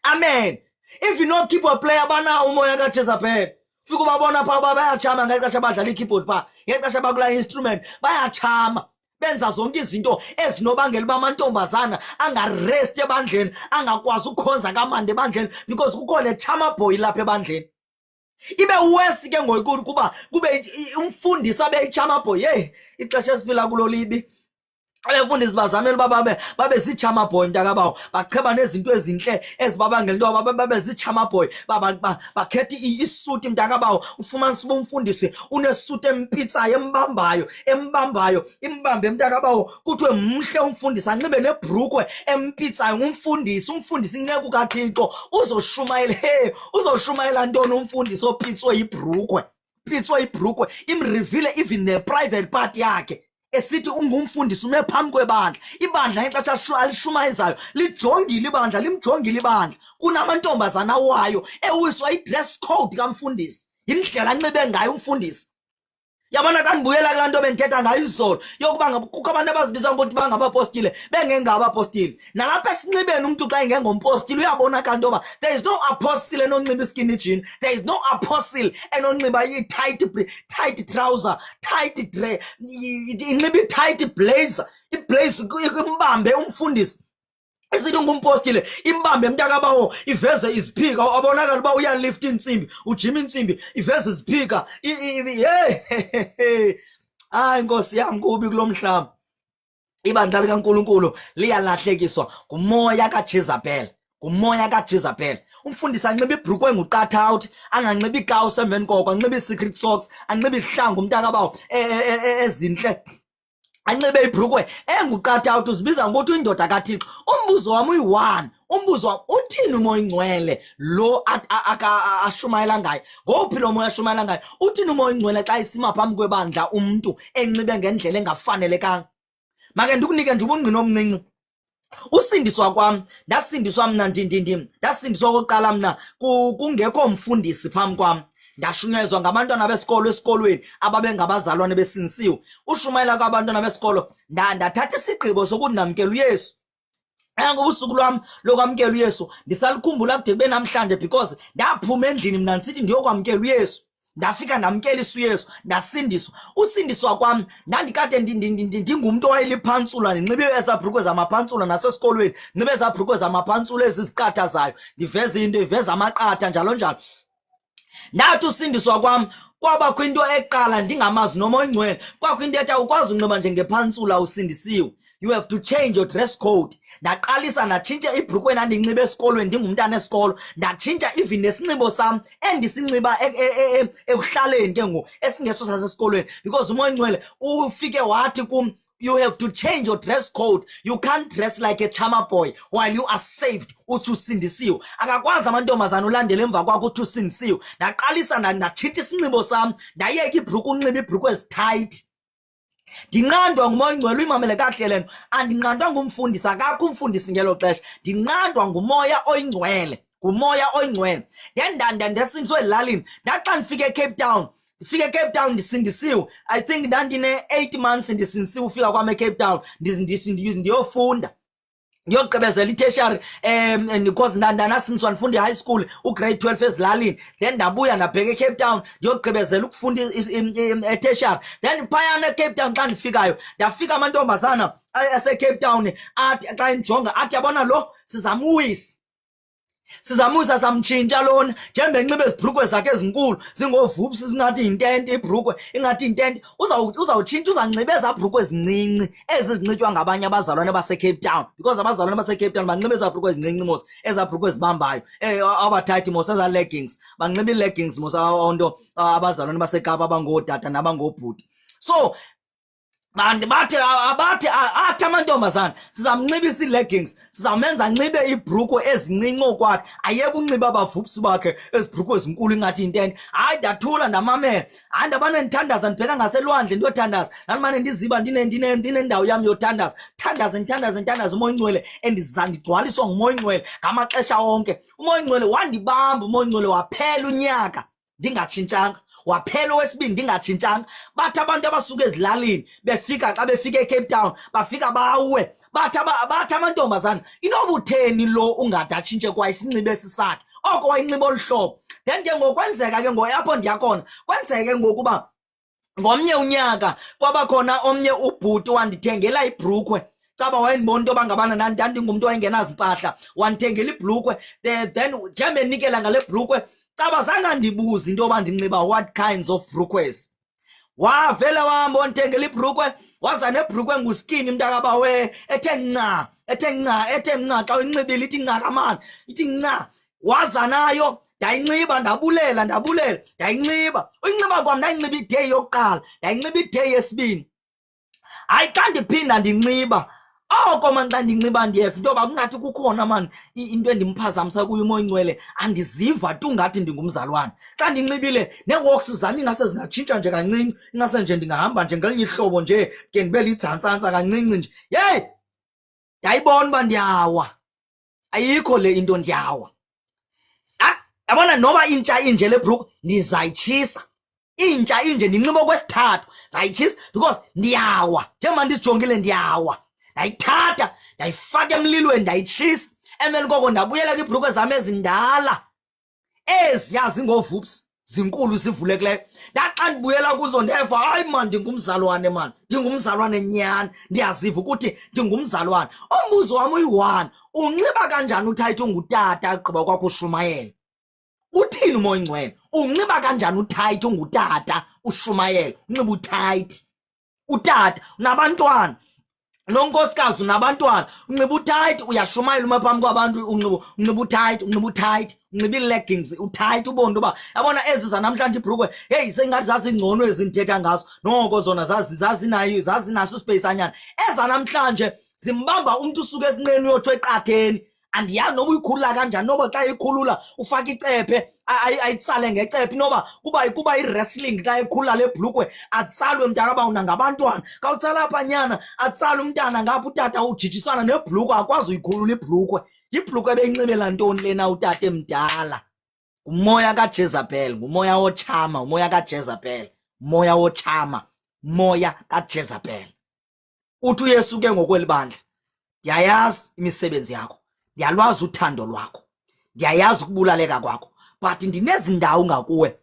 Amen. If you not keep a player banawo umoya kaJezebel, fika ubabona pha bayachama ngexesha badlala i-keyboard pha, ngexesha bakula instrument bayachama, benza zonke izinto ezinobangela uba amantombazana angarest ebandleni, angakwazi ukukhonza kamandi ebandleni because kukho le chama boy lapha ebandleni. Ibe worse ke ngoku kuba kube umfundisi abe ichama boy. Hey, ixesha esiphila kulo libi. Abefundisi bazamela uba babe zichama boy mntakabawo, bacheba nezinto ezinhle ezibabangela into babe zichama boy, bakhethe isuti mntakabawo. Ufumanisa uba umfundisi unesuti empitsayo embambayo imbambe mntakabawo, kuthiwe mhle umfundisi anxibe nebhrukwe empitsayo. Umfundisi inceke kaThixo, uzoshumayela ntoni umfundisi opitswe ibhrukwe, imreveal even the private part yakhe, esithi ungumfundisi ume phambi kwebandla. Ibandla ngexesha alishumayizayo limjongile ibandla. Kunamantombazana wayo ewiswa i-dress code kamfundisi, indlela anxibe ngayo umfundisi. Yabona kandibuyela kulaa nto bendithetha ngayo izolo yokuba kukho abantu abazibiza ngokuthi bangabapostile bengengabapostile. Nalapha esinxibeni umntu xa ingengompostile uyabonakala into yoba there is no apostle enonxiba iskinny jean, there is no apostle enonxiba i-tight trouser, tight dress, inxiba i-tight blazer, iblaze imbambe umfundisi. Esithi ungumpostile imbambe mntakabawo iveze iziphika, abonakala uba uyalift insimbi, ujima insimbi, iveze iziphika. Hayi Nkosi yami, kubi kulo mhlaba. Ibandla likaNkulunkulu liyalahlekiswa ngumoya kaJezebel. Umfundisi anxiba ibhrukwe engu-cut out, anganxiba ikawusi emveni koko, anxiba i-secret socks, anxiba izihlangu mntakabawo ezinhle, anxibe ibhrukwe engu-cut out. Uzibiza ngokuthi indoda kaThixo. Umbuzo wami uyi-1, umbuzo wami uthini umoya ingcwele lo ashumayela ngayo? Ngophi lo moya ashumayela ngayo? Uthini umoya ingcwele xa isima phambi kwebandla umntu enxibe ngendlela engafanelekanga? Make ndikunike nje ubungqina omncinci. Usindiswa kwam, ndasindiswa mna ndasindiswa okokuqala mna kungekho mfundisi phambi kwam. Ndashunyezwa ngabantwana besikolo esikolweni ababengabazalwane besinisiwe. Ushumayela kwabantwana besikolo ndathatha isigqibo sokuthi ndamkela uYesu. Ngobusuku lwami lokwamkela uYesu ndisalikhumbula kude kube namhlanje because ndaphuma endlini mna ndisithi ndiyokwamkela uYesu. Ndafika ndamkelisa uYesu, ndasindiswa. Usindiswa kwam ndandikade ndingumuntu owayeliphantsula, ndinxibe ezabhrukwe zamaphantsula nasesikolweni, ndinxibe ezabhrukwe zamaphantsula eziziqathazayo, ndiveze into iveza amaqatha njalo njalo. Ndathi usindiswa kwam kwabakho into eqala ndingamazi nomoya ingcwele. Kwakho into ethi awukwazi unxiba njengephantsula usindisiwe, you have to change your dress code. Ndaqalisa ndatshintsha ibhrukwe endandinxibe esikolweni ndingumntana esikolo, ndatshintsha even nesinxibo sam endisinxiba ekuhlaleni ke ngoku esingeso sasesikolweni, because umoya ingcwele ufike wathi kum, you have to change your dress code. You can't dress like a chama boy while you are saved, uthi usindisiwe. Akakwazi amantombazana ulandele emva kwakho uthi usindisiwe. Ndaqalisa ndatshintsha isinxibo sam, ndayeka ibhrukwe unxiba ibhrukwe ezitight. Ndinqandwa ngumoya ingcwele. Uyimamele kakuhle le nto, andinqandwa ngumfundisi, akakho umfundisi ngelo xesha, ndinqandwa ngumoya oyingcwele, then ndasindiswe ezilalini. Ndaxa ndifike eCape Town ndisindisiwe. I think ndandine-8 months ndisindisiwe ufika kwam eCape Town ndiyofunda, ndiyogqibezela i-tertiary because ndanasindiswa ndifunda i-high school ugrade 12 ezilalini. Then ndabuya ndabheka eCape Town ndiyogqibezela ukufunda i-tertiary. Then phayana eCape Town xa ndifikayo ndafika amantombazana aseCape Town athi xa ndijonga athi yabona lo sizamuyisa samtshintsha lona, njengoba enxibe izibhrukwe zakhe ezinkulu zingoovupsi zingathi yintente, ibhrukwe ingathi yintente. Uzawutshintsha uzanxiba ezaa bhrukwe ezincinci ezizinxitywa ngabanye abazalwane baseCape Town, because abazalwane baseCape Town banxiba ezaa bhrukwe ezincinci mos, ezaa bhrukwe ezibambayo abathathi mos, ezaa leggings, banxiba ii-leggings mos onto abazalwane baseKapa abangootata nabangobhuti. So Manje athi amantombazana sizamnxibisa ii-leggings, sizamenza nxibe iibhrukhwe ezincinci okwakhe, ayeke unxiba abavupsi bakhe ezibhrukhwe ezinkulu ingathi yintente. Hayi ndathula ndamamela, hayi ndabane ndithandaza ndibheka ngaselwandle ndiyothandaza, ndandimane ndiziba ndinendawo yam yothandaza, thandaze umoya ingcwele, endiza ndigcwaliswa ngumoya ingcwele ngamaxesha onke. Umoya ingcwele wandibamba, umoya ingcwele waphela unyaka ndingatshintshanga, waphela owesibini ndingatshintshanga. Bathi abantu abasuka ezilalini befika, xa befika eCape Town bafika bawe, bathi amantombazana inoba utheni lo ungade atshintshe kwa isinxibo esisakhe, oko wayinxiba olu hlobo. Then ke ngokwenzeka ke apho ndiyakhona kwenzeke ngokuba ngomnye unyaka kwabakhona omnye ubhuti wandithengela ibhrukhwe. Caba wayendibona into yoba ngabana ndandingumntu wayengenazimpahla, wandithengela ibhrukhwe. Then njengoba enikela ngale bhrukhwe, caba zange ndibuze into yoba ndinxiba what kinds of bhrukhwes. Wavela wahamba wandithengela ibhrukhwe, waza nebhrukhwe nguskini mntakabawe ethe nca xa uyinxibile ithi nca kamani, ithi nca. Waza nayo ndayinxiba, ndabulela ndayinxiba. Uyinxiba kwam ndayinxiba ideyi yokuqala, ndayinxiba ideyi yesibini. Hayi xa ndiphinda ndinxiba oko mani, xa ndinxiba ndiyeva into yoba kungathi kukhona mani into endimphazamisa kuyo umoya ingcwele, andiziva tu ngathi ndingumzalwane. Xa ndinxibile nee-walks zam ingase zingatshintsha nje kancinci, ingase nje ndingahamba nje ngelinye ihlobo nje ke ndibe lidzantsantsa kancinci nje. Yeyi ndayibona uba ndiyawa, ayikho le into ndiyawa. Yabona noba intsha inje le bhrukhwe ndizayitshisa, intsha inje ndinxiba okwesithathu ndizayitshisa because ndiyawa. Njengoba ndizijongile ndiyawa, ndayithatha ndayifaka emlilweni ndayitshisa. Emveni koko ndabuyela kwiibhrukhwe zam ezindala eziya zingovups zinkulu zivulekileyo. Ndaxa ndibuyela kuzo ndeva hayi mani ndingumzalwane mani, ndingumzalwane nyani, ndiyaziva ukuthi ndingumzalwane. Umbuzo wam uyi-one, unxiba kanjani uthayithi ungutata agqiba kwakho ushumayela? Uthini umoya ingcwele? Unxiba kanjani uthayithi ungutata ushumayela? Unxiba uthayithi, utata unabantwana, nonkosikazi unabantwana, unxiba uthayithi uyashumayela uma phambi kwabantu, unxiba uthayithi, unxiba ii-leggings uthayithi, ubone into yoba yabona ezi zanamhlanje ibhrukhwe heyi sengathi zazingcono ezindithetha ngazo, noko zona zazinaso isipeyisanyana. Ezanamhlanje zimbamba umntu usuke esinqeni uyotsho eqatheni. Andiyazi noba uyikhulula kanjani, noba xa ikhulula ufaka icephe ayitsale ngecephe, noba kuba i-wrestling xa ekhulula le bhlukhwe atsalwe mntakaba unangabantwana. Xa utsala phanyana atsale umntana ngapha, utata ujijisana nebhlukhwe akwazi uyikhulula ibhlukhwe. Ibhlukhwe beyinxibela ntoni lena utata emdala? Ngumoya kaJezabheli, ngumoya wotshama, umoya kaJezabheli, umoya wotshama, umoya kaJezabheli. Uthi uYesu ke ngokweli bandla, ndiyayazi imisebenzi yakho, ndiyalwazi uthando lwakho, ndiyayazi ukubulaleka kwakho, but ndinezindawo ngakuwe.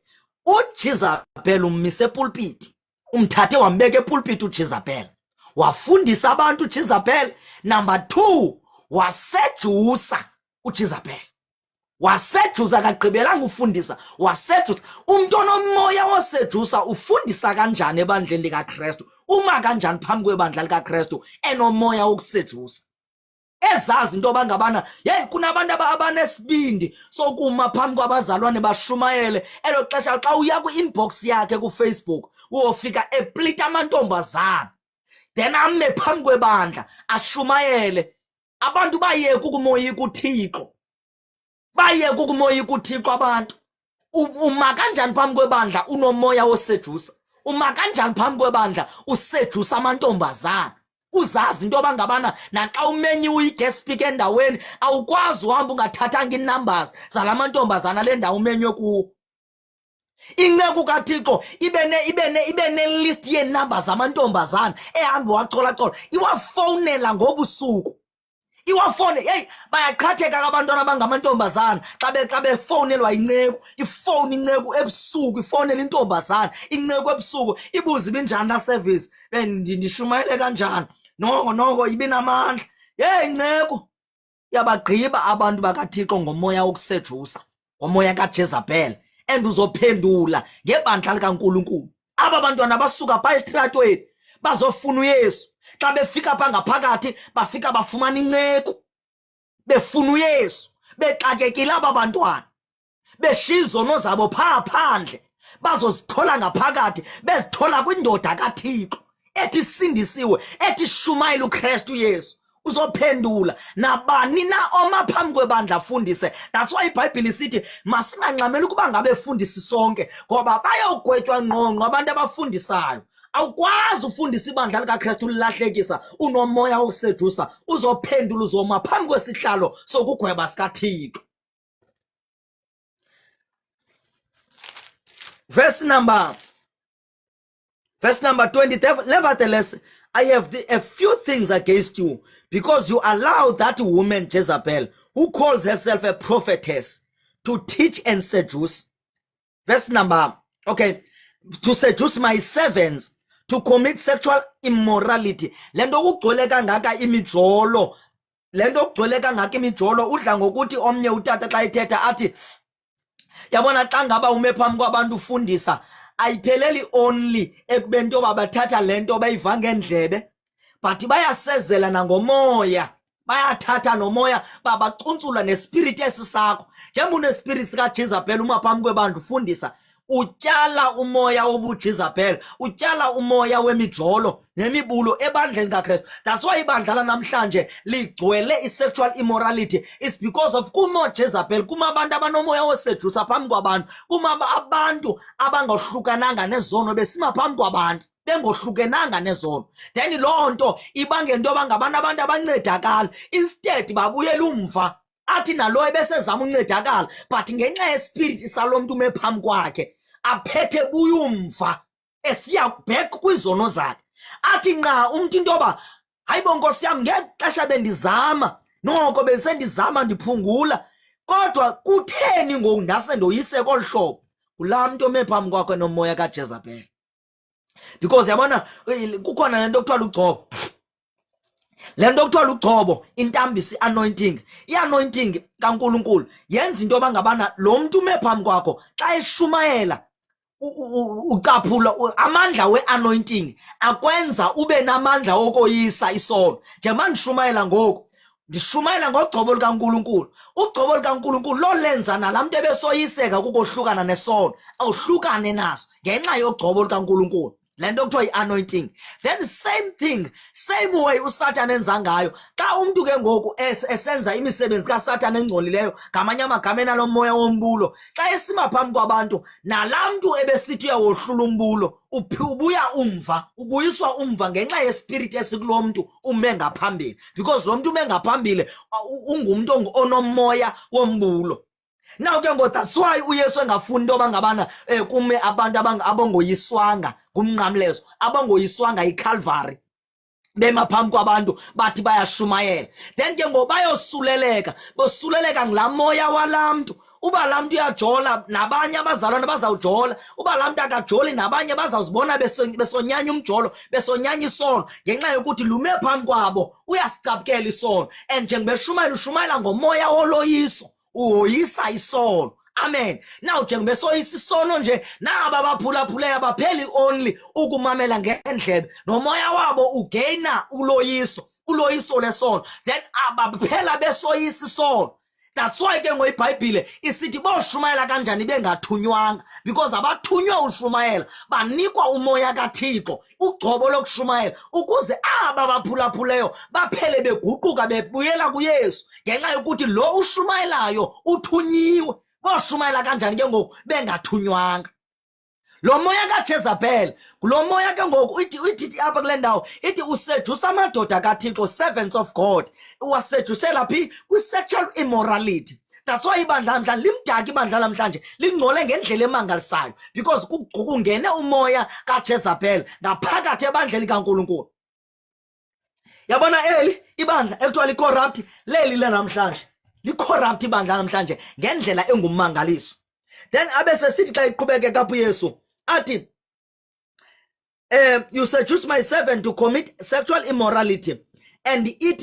uJezabheli ummise epulpiti, umthathe wambeka epulpiti uJezabheli, wafundisa abantu uJezabheli. Number 2, wasejusa uJezabheli, wasejusa, kagqibelanga ufundisa, wasejusa. Umntu onomoya wosejusa ufundisa kanjani ebandleni likaKristu? Uma kanjani phambi kwebandla likaKristu enomoya wokusejusa? Ezazi into yoba ngabana yeyi kunabantu abanesibindi sokuma phambi kwabazalwane bashumayele. Elo xesha xa uya kwi-inbox yakhe kuFacebook uyofika eplita amantombazana, then ame phambi kwebandla ashumayele. Abantu bayeka ukumoyika uThixo, bayeka ukumoyika uThixo abantu. Uma kanjani phambi kwebandla unomoya wosejusa? Uma kanjani phambi kwebandla usejusa amantombazana? Uzazi into yoba ngabana naxa umenyi uyi-guest speaker endaweni awukwazi uhamba ungathathanga ii-numbers zala mantombazana le ndawo umenywe kuwo. Inceku kaThixo ibe ne-list yee-numbers zamantombazana ehamba wacolacola, iwafowunela ngobusuku, iwafone. Yeyi bayaqhatheka abantwana abangamantombazana xa befowunelwa inceku. Ifowuni inceku ebusuku, ifowunela intombazana inceku ebusuku, ibuze ibinjani na service, ndishumayele kanjani, noko ibinamandla. Yeyi nceku, yabagqiba abantu bakaThixo ngomoya wokusejusa, ngomoya kaJezabheli. And uzophendula ngebandla likaNkulunkulu. Aba bantwana basuka phaa esitratweni bazofuna uYesu. Xa befika phaa ngaphakathi bafika bafumana inceku, befuna uYesu, bexakekile aba bantwana, beshiya izono zabo phaa phandle, bazozithola ngaphakathi, bezithola kwindoda kaThixo ethi sindisiwe, ethi shumayela uKristu Yesu, uzophendula nabani na oma phambi kwebandla afundise. That's why iBhayibhile isithi masingangxameli ukuba ngabe fundisi sonke, ngoba bayawugwetywa ngqongqo abantu abafundisayo. Awukwazi ufundisa ibandla likaKristu ulilahlekisa, unomoya wokusedusa, uzophendula uzoma phambi kwesihlalo sokugweba sikaThixo. Verse number 20. Nevertheless, I have a few things against you, because you allow that woman Jezebel, who calls herself a prophetess, to teach and seduce. Verse number, to seduce my servants to commit sexual immorality. Lento kugcwele kangaka imijolo, udla ngokuthi omnye utata xa ithetha athi, yabona xa ngaba ume phambi kwabantu ufundisa, ayipheleli only ekubeni into babathatha lento bayiva ngendlebe, but bayasezela nangomoya, bayathatha nomoya babacuntsula nespirit esisakho. Njengoba unespirit sika Jezebel uma phambi kwabantu ufundisa, utyala umoya wobuJezebel, utyala umoya wemijolo nemibulo ebandleni kaKristu. That's why ibandla namhlanje ligcwele isexual immorality. It's because of kuma Jezebel, kuma abantu abanomoya wosedusa phambi kwabantu, kuma abantu abangohlukananga nezono besima phambi kwabantu bengohlukenanga nezono. Then loo nto ibangela into bangabantu abantu abancedakala, instead babuyela umva athi nalo ebesezama uncedakala, but ngenxa yespirit salomntu ume phambi kwakhe aphethe buyumva esiya back kwizono zakhe, athi nqa umuntu intoba hayibo nkosi yami ngexesha bendizama, noko bendisendizama ndiphungula, kodwa kutheni ngoku ndase ndoyise kolu hlobo? Kulaa mntu ome phambi kwakhe nomoya kaJezebel. Because yabona kukhona lento kuthiwa lugcobo, lento kuthiwa lugcobo, intambisi anointing. I-anointing kaNkulunkulu yenza into bangabana lo mntu ume phambi kwakho xa eshumayela ucaphula amandla we-anointing akwenza ube namandla wokoyisa isono. Njengoba ndishumayela ngoku, ndishumayela ngogcobo likaNkulunkulu. Ugcobo likaNkulunkulu lo lenza nalaa mntu ebesoyiseka kukohlukana nesono awuhlukane naso ngenxa yogcobo likaNkulunkulu, le nto kuthiwa yi-anointing. Then same thing, same way uSatan enza ngayo. Xa umntu ke ngoku esenza imisebenzi kaSatan engcolileyo, ngamanye amagama enalo moya wombulo, xa esima phambi kwabantu nalaa mntu ebesithi uyawohlula umbulo ubuya umva, ubuyiswa umva ngenxa yespirit esikulo mntu ume ngaphambili, because lo mntu ume ngaphambili ungumntu onomoya wombulo. Now ke ngo that's why uYesu engafuni into bangabana kume abantu abongoyiswanga ngumnqamlezo, abongoyiswanga iCalvary bema phambi kwabantu bathi bayashumayela. Then ke ngobayosuleleka, bosuleleka ngilaa moya walaa mntu. Uba laa mntu uyajola nabanye abazalwana bazawujola, uba laa mntu akajoli nabanye bazawuzibona besonyanya umjolo, besonyanya isono ngenxa yokuthi lume phambi kwabo uyasicapukela isono. And njengoba ushumayela ngomoya woloyiso, uhoyisa isono. Amen. Now njengoba soyisa isono nje, naba baphulaphuleka abapheli only ukumamela ngendlebe, nomoya wabo ugaina uloyiso lesono, then abaphela besoyisa isono. That's why ke ngoyiBhayibhile isithi boshumayela kanjani bengathunywanga, because abathunywe ushumayela banikwa umoya kaThixo, ugcobo lokushumayela, ukuze aba baphulaphuleyo baphele beguquka bebuyela kuYesu ngenxa yokuthi lo ushumayelayo uthunyiwe. Boshumayela kanjani ke ngoku bengathunywanga? Lo moya kaJezebel, lo moya ke ngoku ithi apha kule ndawo ithi usedusa amadoda kaThixo, servants of God, uwasedusela phi? Kwi-sexual immorality. That's why ibandla namhlanje limdaka, ibandla namhlanje lingcole ngendlela emangalisayo, because kungene umoya kaJezebel ngaphakathi ebandleni kaNkulunkulu. Yabona eli ibandla ekuthiwa li-corrupt, leli namhlanje li-corrupt ibandla namhlanje ngendlela engumangaliso. Then abesesithi xa iqhubekeka apho uYesu athi you seduce my servant to commit sexual immorality and eat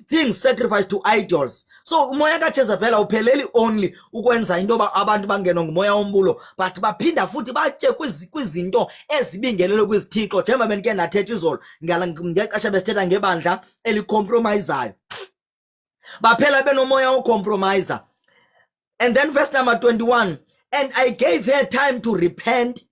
things sacrificed to idols. So umoya kaJezebel awupheleli only ukwenza into abantu bangenwa ngumoya wombulo, but baphinda futhi batye kwizinto ezibingelele kwizithixo. Njengoba bendike ndathetha izolo ngexesha besithetha ngebandla elicompromisayo, baphela benomoya wocompromiser. And then verse number 21, and I gave her time to repent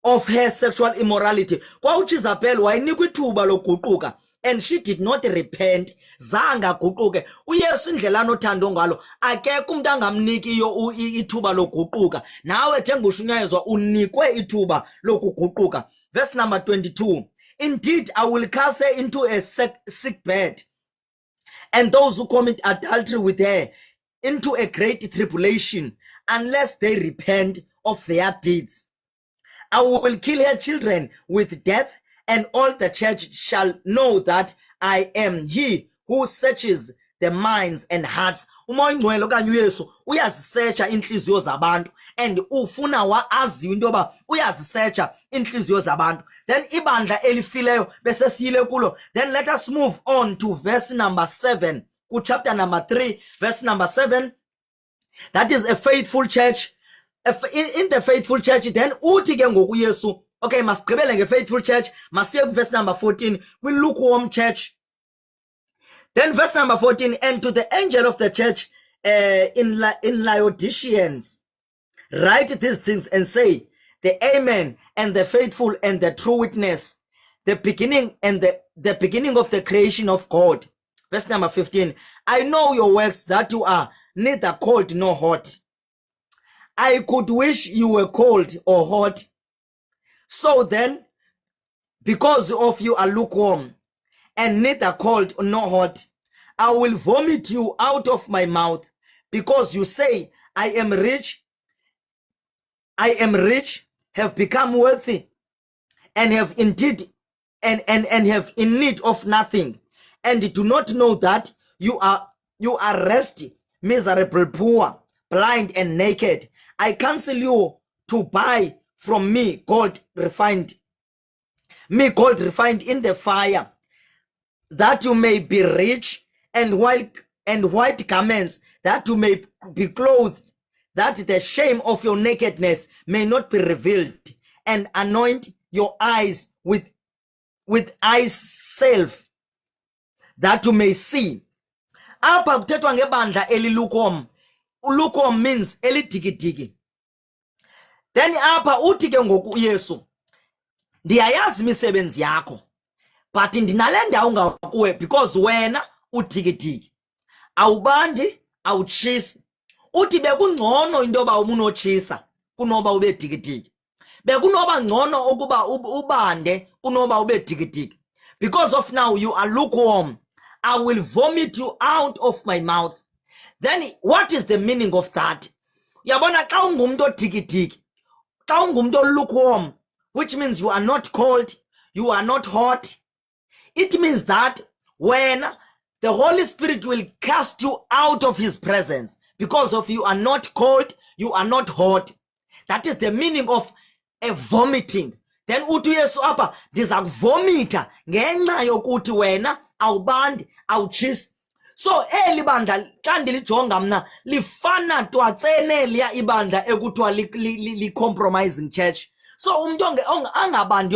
of her sexual immorality. Kwa uJezebel wayinikwa ithuba lokuguquka and she did not repent, zanga guquke. uYesu indlela anothando ngalo akekho umuntu angamnikiyo ithuba lokuguquka. Nawe njengoshunyayezwa unikwe ithuba lokuguquka. Verse number 22, indeed I will cast her into a sick bed, and those who commit adultery with her into a great tribulation, unless they repent of their deeds. I will kill her children with death, and all the church shall know that I am he who searches the minds and hearts. Umoya Ngcwele okanye uYesu uyazisearcha inhliziyo zabantu, and ufuna aziwe into yoba uyazisearcha inhliziyo zabantu. Then ibandla elifileyo bese siyile kulo. Then let us move on to verse number 7 ku chapter number 3 verse number 7. That is a faithful church. In the faithful church, then uthi ke ngoku uYesu, okay, masigqibele nge-faithful church, masiye ku verse number 14 kwi-lukewarm church. Then verse number 14, and to the angel of the church in Laodiceans write these things and say, the Amen and the faithful and the true witness, the beginning and the beginning of the creation of God. Verse number 15, I know your works, that you are neither cold nor hot. I could wish you were cold or hot. So then, because of you are lukewarm and neither cold nor hot, I will vomit you out of my mouth, because you say, I am rich, have become wealthy, and have indeed and have in need of nothing, and do not know that you are wretched, miserable, poor, blind, and naked. I counsel you to buy from me gold refined in the fire, that you may be rich, and white garments, that you may be clothed, that the shame of your nakedness may not be revealed, and anoint your eyes with eye salve, that you may see. Apha kuthethwa ngebandla elilukewarm. Lukewarm means elidigidigi. Then apha uthi ke ngoku uYesu, ndiyayazi imisebenzi yakho, but ndinale ndawo ngakuwe because wena udigidigi, awubandi, awutshisi. Uthi bekungcono into yoba ubunotshisa kunoba ube digidigi. Bekunoba ngcono ukuba ubande kunoba ube digidigi. Because of now you are lukewarm, I will vomit you out of my mouth. Then what is the meaning of that? Yabona xa ungumntu odigidigi, xa ungumntu lukewarm, which means you are not cold, you are not hot. It means that when the Holy Spirit will cast you out of his presence, because of you are not cold, you are not hot. That is the meaning of a vomiting. Then uthi Yesu apha, ndiza kuvomita ngenxa yokuthi wena awubandi, awutshisi. So eli bandla xa ndilijonga mna lifana twatsene liya ibandla ekuthiwa li-compromising church. So umuntu angabandi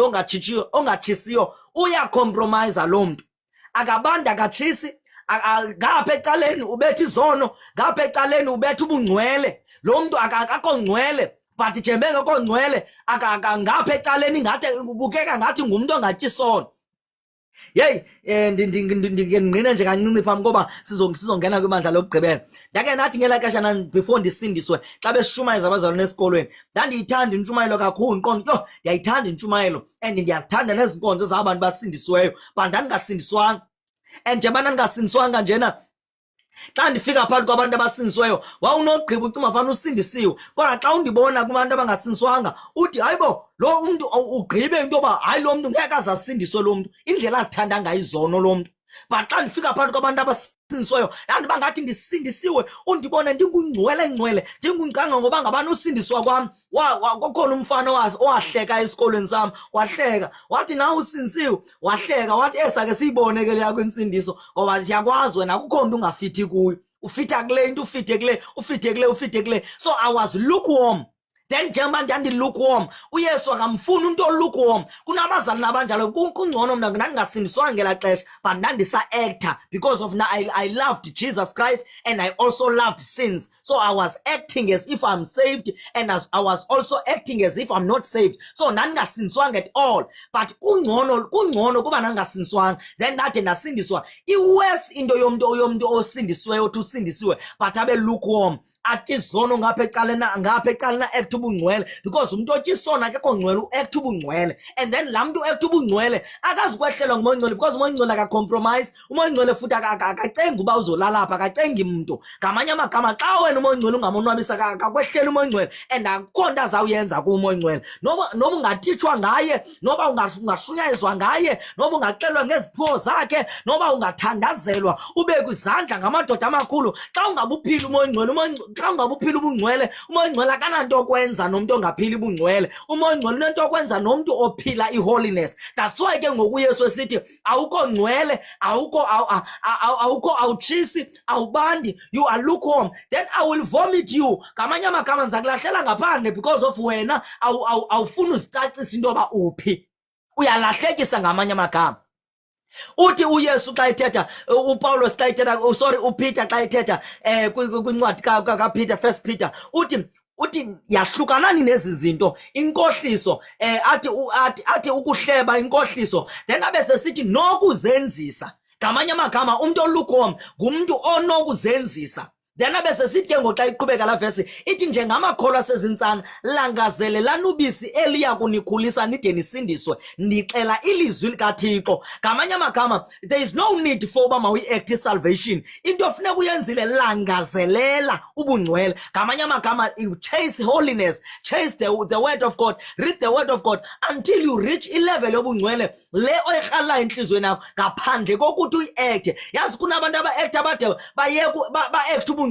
ongatshisiyo uyacompromise lo mntu. Akabandi akatshisi, ngapha ecaleni ubetha izono, ngapha ecaleni ubetha ubungcwele. Lo mntu akakho ngcwele, but njembe ngekho ngcwele ngapha ecaleni ngathi ubukeka ngathi ngumuntu ongatyi isono. Yey, ndingqina nje kancinci phambi koba sizongena kwibandla lokugqibela. Ndake nathi ngela xesha before ndisindiswe xa besishumayeza abazalwane esikolweni, ndandiyithanda intshumayelo kakhulu, ndiqonda yo ndiyayithanda intshumayelo and ndiyazithanda nezinkonzo zabantu basindisiweyo, but ndandingasindiswanga. And njengoba ndandingasindiswanga njena, xa ndifika phakathi kwabantu abasindisiweyo wawunogqiba ucima fana usindisiwe, kodwa xa undibona kubantu abangasindiswanga uthi hayibo lo umntu ugqibe into yoba hayi lo mntu ngeke aze asindiswe lo mntu, indlela azithanda ngayo izono lo mntu. But xa ndifika phakathi kwabantu abasindisiweyo ndandiba ngathi ndisindisiwe, undibone ndingungcwele ndingungcanga ngoba ngabani usindiswa kwam. Kukhona umfana owahleka esikolweni sam, wahleka wathi nawe usindisiwe, wahleka wathi esake siyibone ke leya kwinsindiso ngoba siyakwazi wena akukho nto ungafithi kuyo, ufitha kule into, ufithe kule. So I was lukewarm then njengoba ndandilukewarm uyesu akamfuni umuntu olukewarm. Kunabazali nabanjalo kungcono mna ndandingasindiswanga ngelaa xesha but ndandisa-actor because of I loved Jesus Christ and I also loved sins, so I was acting as if I'm saved and as I was also acting as if I'm not saved, so ndandingasindiswanga at all. But kungcono kuba ndandingasindiswanga then ndade ndasindiswa. I-worse into yomntu osindisiweyo uthi usindisiwe but abe lukewarm, athi izono ngapha ecaleni act ubungcwele, because umuntu otya isona akekho ngcwele uact ubungcwele, and then laa mntu uact ubungcwele akazikwehlelwa ngumoya oyingcwele because umoya oyingcwele akacompromise. Umoya oyingcwele futhi akacengi uba uzolala apha, akacengi mntu. Ngamanye amagama xa wena umoya oyingcwele ungamonwabisa akakwehlela umoya oyingcwele and akukho nto azawuyenza kumoya oyingcwele, noba ungatitshwa ngaye, noba ungashunyayiswa ngaye, noba ungaxelwa ngeziphiwo zakhe, noba ungathandazelwa ube kwizandla ngamadoda amakhulu. Xa ungabuphili umoya oyingcwele, xa ungabuphili ubungcwele, umoya oyingcwele akananto okwenza nomntu ongaphili ubungcwele. Umoya oyingcwele unento okwenza nomntu ophila i-holiness. That's why ke ngoku uyesu esithi awukho ngcwele, awukho awutshisi, awubandi, you are lukewarm, then I will vomit you. Ngamanye amagama ndiza kulahlela ngaphandle because of wena awufuni uzicacisa into yoba uphi, uyalahlekisa ngamanye amagama. Uthi uyesu xa ethetha, uPawulos xa ethetha, sorry, uPeter xa ethetha kwincwadi kaPeter, 1 Peter, uthi yahlukanani nezi zinto, inkohliso, athi ukuhleba inkohliso, then abe sesithi nokuzenzisa. Ngamanye amagama umntu olukewarm ngumntu onokuzenzisa. Then abe sesithi ke ngoxa iqhubeka la verse ithi njengamakholwa asezintsana langazelelani ubisi eliya kunikhulisa nide nisindiswe, ndixela ilizwi likaThixo. Ngamanye amagama there is no need for uba mawi-act salvation, into ofuneka uyenzile langazelela ubungcwele. Ngamanye amagama chase holiness, chase the word of God, read the word of God until you reach ilevel yobungcwele le oyirhala enhlizweni yakho ngaphandle kokuthi uyi-act. Yazi kunabantu aba-act bade ba-act ubungcwele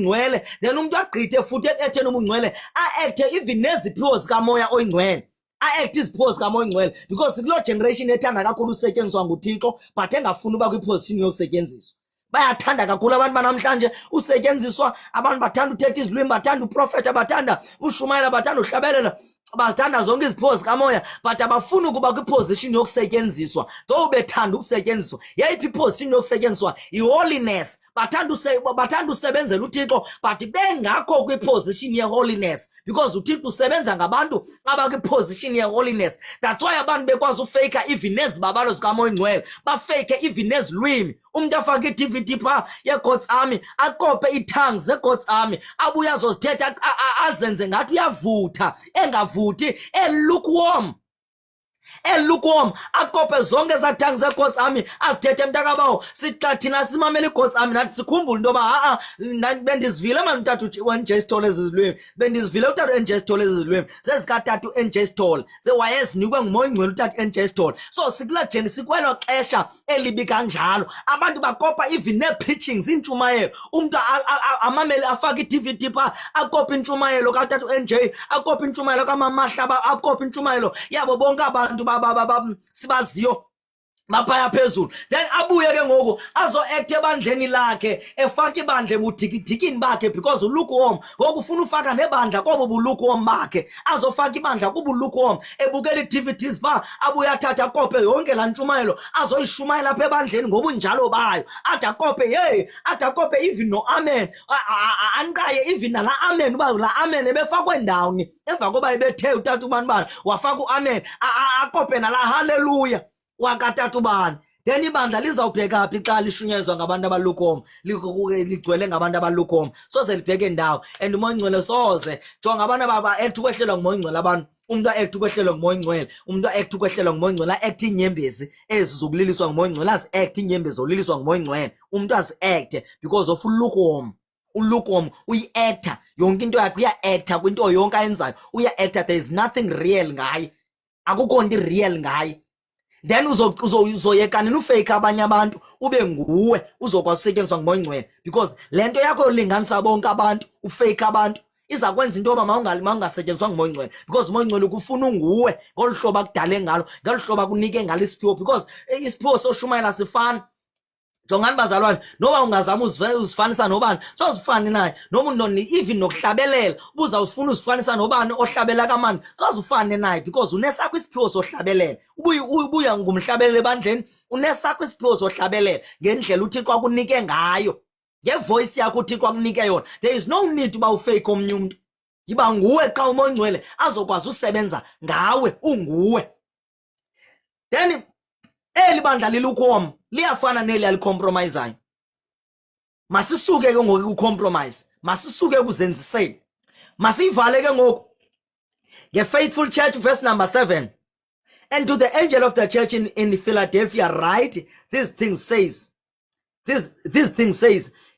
then umuntu agqithe futhi ekuetheni ubungcwele a-acte even neziphiwo zikamoya oyingcwele, a-act iziphiwo zikamoya oyingcwele, because kuloo generation ethanda kakhulu usetyenziswa nguThixo but engafuni uba kwiposition yokusetyenziswa. Bayathanda kakhulu abantu banamhlanje usetyenziswa, abantu bathanda uthetha izilwimi, bathanda uprofeta, bathanda ushumayela, bathanda uhlabelela, bazithanda zonke iziphiwo zikamoya but abafuni ukuba kwiposition yokusetyenziswa. Though bethanda ukusetyenziswa, yeyiphi iposition yokusetyenziswa? I-holiness. Bathanda usebenzela uThixo but bengakho kwiposition ye-holiness, because uThixo usebenza ngabantu abakwiposition ye-holiness. That's why abantu bekwazi ufeyika even nezibabalo zikamoya oyingcwele, bafeyike even nezilwimi. Umuntu afake i-DVD phaa ye-God's Army, akope ii-tongues ze-God's Army, abuye azozithetha azenze ngathi uyavutha, engavuthi, lukewarm. Lukewarm, akope zonke ezaa tongues ze-God's Army azithethe mntakabawo. Sixa thina simamele i-God's Army nathi sikhumbule into yoba bendizivile mani utata u-NJ Stall ezi zilwimi, bendizivile utata u-NJ Stall ezi zilwimi zezikatata u-NJ Stall, wayezinikwe ngumoya oyingcwele utata u-NJ Stall. So sikwelo xesha elibi kanjalo, abantu bakopa even nee-preachings, iintshumayelo, umntu amamele afake i-DVD phaa akope intshumayelo katata u-NJ, akope intshumayelo kamamahla, akope intshumayelo yabo bonke abantu sibaziyo baphaya phezulu, then abuye ke ngoku azo-act ebandleni lakhe, efaka ibandla ebudikidikini bakhe because ulukewarm. Ngoku ufuna ufaka nebandla kobo bulukewarm bakhe, azofaka ibandla kubo lukewarm, ebukela ii-DVDs phaa, abuye athathe akope yonke laa ntshumayelo azoyishumayela apha ebandleni ngobunjalo bayo, athi akope even no-amen, anqaye even nala amen uba la amen ebefakwe ndawoni emva koba ebethe utata ubani wafaka u-amen, akope nala haleluya wakatata ubani. Then ibandla lizawubheka phi xa lishunyezwa ngabantu abalukewarm, ligcwele ngabantu abalukewarm? Soze libheke ndawo. And umoya oyingcwele soze jonga abantu aba-act ukwehlelwa ngumoya oyingcwele, abantu umuntu a-act ukwehlelwa ngumoya oyingcwele, umuntu a-act ukwehlelwa ngumoya oyingcwele, a-act iinyembezi ezi zokuliliswa ngumoya oyingcwele, azi-act iinyembezi zokuliliswa ngumoya oyingcwele. Umuntu azi-acte because of ulukewarm. Ulukewarm uyi-acta, yonke into yakhe uya-acta kwinto yonke ayenzayo, uya-acta. There is nothing real ngaye, akukho nto real ngaye. Then uzoyeka nini ufeyika abanye abantu ube nguwe uzokwazi usetyenziswa ngumoya oyingcwele, because le nto yakho yolinganisa bonke abantu, ufeyika abantu, iza kwenza into yoba mawungasetyenziswa ngumoya oyingcwele, because umoya oyingcwele ukufuna unguwe ngolu hlobo akudale ngalo, ngolu hlobo akunike ngalo isiphiwo, because isiphiwo soshumayela sifana. Jongani bazalwane, noba ungazama uzifanisa nobani sozifani naye, noma unoni even nokuhlabelela ubuza ufuna uzifanisa nobani ohlabela kamani sozifane naye, because unesakho isiphiwo sohlabelela. Ubuya ngumhlabeleli ebandleni, unesakho isiphiwo sohlabelela ngendlela uThixo akunike ngayo, ngevoice yakho uThixo akunike yona. There is no need uba ufake omnye umuntu, yiba nguwe xa uMoya Ongcwele azokwazi usebenza ngawe, unguwe. Then eli bandla lilukhoma liyafana neli alicompromiseayo. Masisuke ke ngoku ucompromise, masisuke ekuzenziseni, masivale ke ngoku ngeFaithful Church verse number 7. And to the angel of the church in Philadelphia write, this thing says,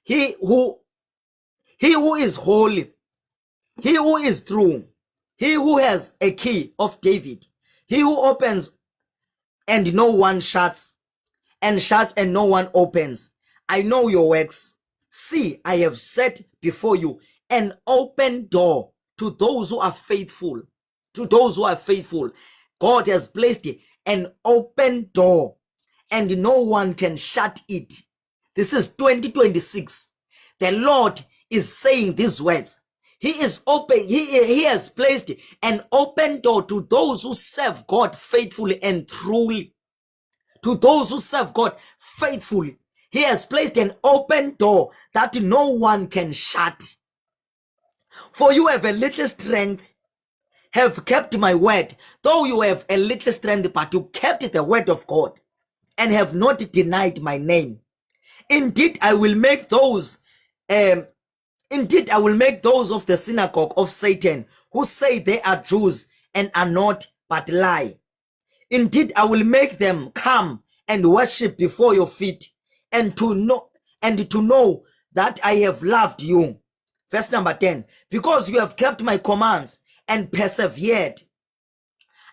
he who is holy, he who is true, he who has a key of David, he who opens and no one shuts, and shuts and no one opens. I know your works. See, I have set before you an open door to those who are faithful. To those who are faithful. God has placed an open door and no one can shut it. This is 2026. The Lord is saying these words. He is open. He has placed an open door to those who serve God faithfully and truly. To those who serve God faithfully, He has placed an open door that no one can shut. For you have a little strength, have kept my word. Though you have a little strength, but you kept the word of God and have not denied my name. Indeed, I will make those of the synagogue of Satan who say they are Jews and are not, but lie. Indeed, I will make them come and worship before your feet, and to know that I have loved you. Verse number 10. Because you have kept my commands and persevered,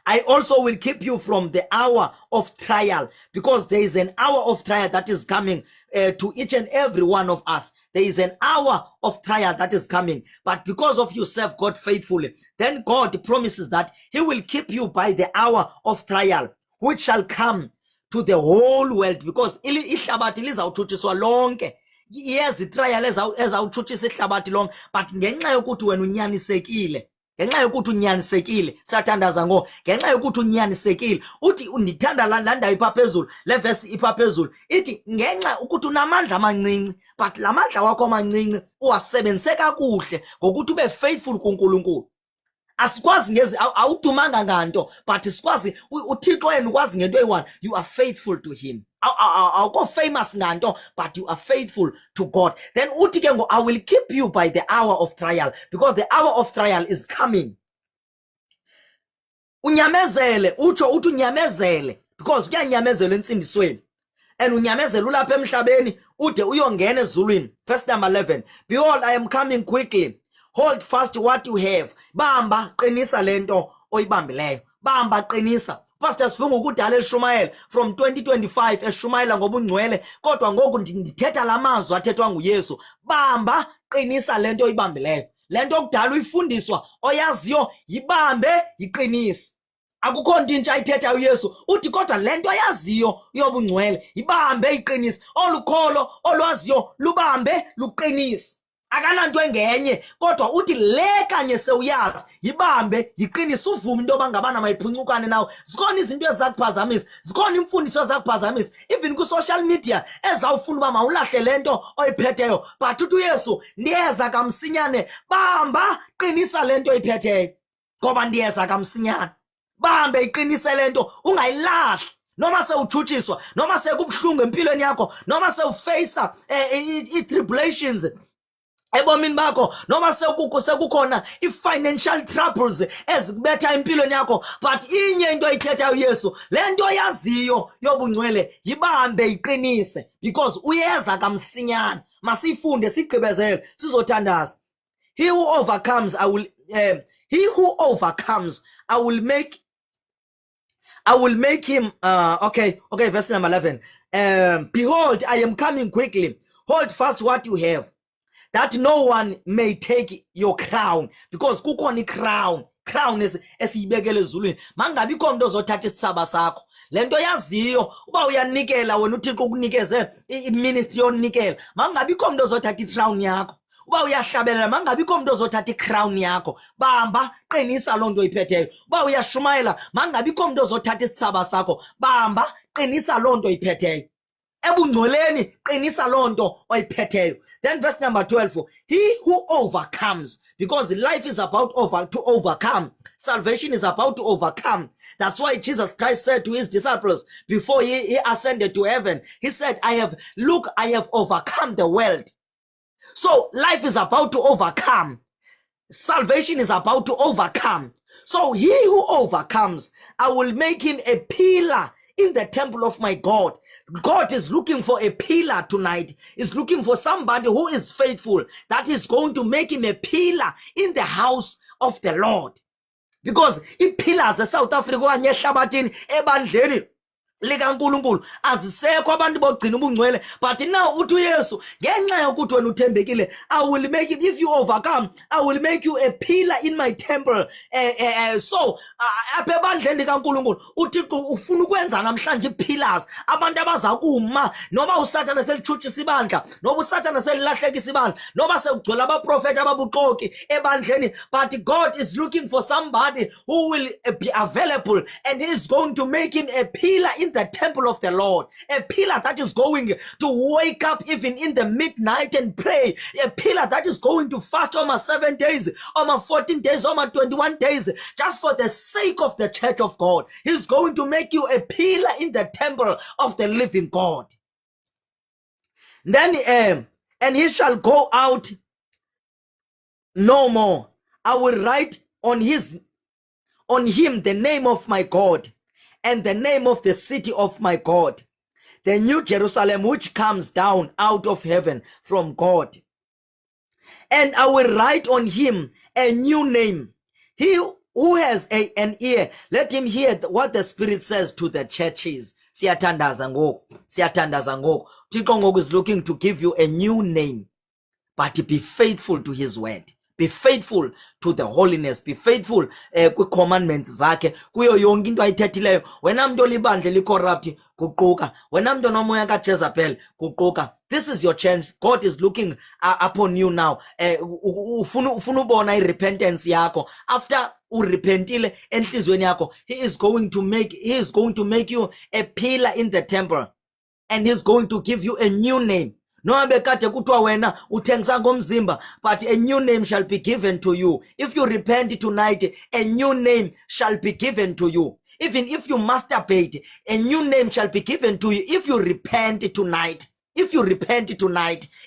I also will keep you from the hour of trial, because there is an hour of trial that is coming to each and every one of us. There is an hour of trial that is coming, but because of you serve God faithfully, then God promises that He will keep you by the hour of trial, which shall come to the whole world, because ihlabathi lizawutshutshiswa lonke. Yes, itrial ezawutshutshisa ihlabathi lonke, but ngenxa yokuthi wena unyanisekile, ngenxa yokuthi unyanisekile, sathandaza ngo, ngenxa yokuthi unyanisekile, uthi undithanda landa ipha phezulu, le verse ipha phezulu, ithi ngenxa ukuthi unamandla amancinci, but la mandla wakho amancinci uwasebenzise kakuhle ngokuthi ube faithful kuNkulunkulu. Asikwazi ngezi awudumanga nganto, but sikwazi uThixo yena ukwazi ngento eyi-1, you are faithful to Him. Awukho famous nganto, but you are faithful to God. Then uthi ke ngo, I will keep you by the hour of trial, because the hour of trial is coming. Unyamezele, uthi unyamezele, because kuyanyamezela entsindisweni, and unyamezele ulapha emhlabeni ude uyongena ezulwini. Verse number 11. Behold, I am coming quickly. Hold fast what you have. Bamba, qinisa lento oyibambileyo. Bamba, qinisa. Pastor Sifunga ukudala eShumayela from 2025 eShumayela ngobungcwele, kodwa ngoku ndithetha lamazwi athethwa nguYesu. Bamba, qinisa lento oyibambileyo. Lento okudala uyifundiswa oyaziyo, yibambe, yiqinise. Akukho nto intsha ayithetha uYesu, uthi kodwa lento oyaziyo yobungcwele yibambe, iqinise. Olukholo olwaziyo lubambe, luqinise. Akananto engenye, kodwa uthi le kanye sewuyazi, yibambe, yiqinise, uvume into bangabana mayiphuncukane nawe. Zikhona izinto ezakuphazamisa, zikhona imfundiso ezakuphazamisa, even ku social media ezawufuna uba mawulahle lento oyiphetheyo, but uthi uYesu, ndiyeza kamsinyane. Bamba, qinisa lento oyiphetheyo, ngoba ndiyeza kamsinyane. Bambe, iqinise lento, ungayilahli. Noma sewutshutshiswa, noma sekubuhlungu empilweni yakho, noma sewufacea i-tribulations ebomini bakho, noma sekukhona i-financial troubles ezikubetha empilweni yakho, but inye into ayithetha uYesu, lento oyaziyo yobungcwele yibambe, iqinise, because uyeza kamsinyane. Masifunde, sigqibezele, sizothandaza. He who overcomes, I will make him, okay, verse number 11. Behold, I am coming quickly. Hold fast what you have, that no one may take your crown, because kukhona crown crown esiyibekele ezulwini. Mangabikho umuntu ozothatha isithaba sakho. Lento yaziyo uba uyanikela wena uThixo ukunikeze iministry yonikela. Mangabikho umuntu ozothatha i-crown yakho. Uba uyahlabelela mangabikho umuntu ozothatha i-crown yakho. Bamba qinisa lonto oyiphetheyo. Uba uyashumayela mangabikho umuntu ozothatha isithaba sakho. Bamba qinisa lonto oyiphetheyo. Ebungcoleni qinisa lonto oyiphetheyo. Then verse number 12, he who overcomes, because life is about to overcome. Salvation is about to overcome. That's why Jesus Christ said to his disciples before he ascended to heaven, he said, I have overcome the world. So life is about to overcome. Salvation is about to overcome. So he who overcomes, I will make him a pillar in the temple of my God. God is looking for a pillar tonight. He's looking for somebody who is faithful, that is going to make him a pillar in the house of the Lord. Because i-pillars eSouth Africa okanye ehlabathini ebandleni likaNkulunkulu azisekho abantu bogcina ubungcwele, but now uthi uYesu ngenxa yokuthi wena uthembekile, I will make it, if you overcome, I will make you a pillar in my temple. So apha ebandleni likaNkulunkulu uThixo ufuna ukwenza namhlanje i-pillars, abantu abaza kuma noba uSathane selitshutshisa ibandla, noba uSathane selilahlekisa ibandla, noba sekugcwele abaprofeti ababuxoki ebandleni, but God is looking for somebody who will be available, and he is going to make him a pillar in the temple of the Lord, a pillar that is going to wake up even in the midnight and pray, a pillar that is going to fast almost 7 days, almost 14 days, almost 21 days, just for the sake of the church of God. He's going to make you a pillar in the temple of the living God. Then and he shall go out no more. I will write on him the name of my God, and the name of the city of my God, the new Jerusalem which comes down out of heaven from God. And I will write on him a new name. He who has an ear, let him hear what the Spirit says to the churches. Siyathandaza ngoku. Thixo ngoku is looking to give you a new name, but be faithful to his word. Be faithful to the holiness. Be faithful kwi-commandments zakhe kuyo yonke into ayithethileyo. Wena mntu olibandle licorrupt kuquka, wena mntu nomoya kaJezebel kuquka. This is your chance. God is looking upon you now. Ufuna ubona i-repentance yakho. After urepentile enhlizweni yakho, he is going to make you a pillar in the temple, and he's going to give you a new name. No abekade kuthiwa wena uthengisa ngomzimba, but a new name shall be given to you. If you repent tonight, a new name shall be given to you. Even if you masturbate, a new name shall be given to you. If you repent tonight,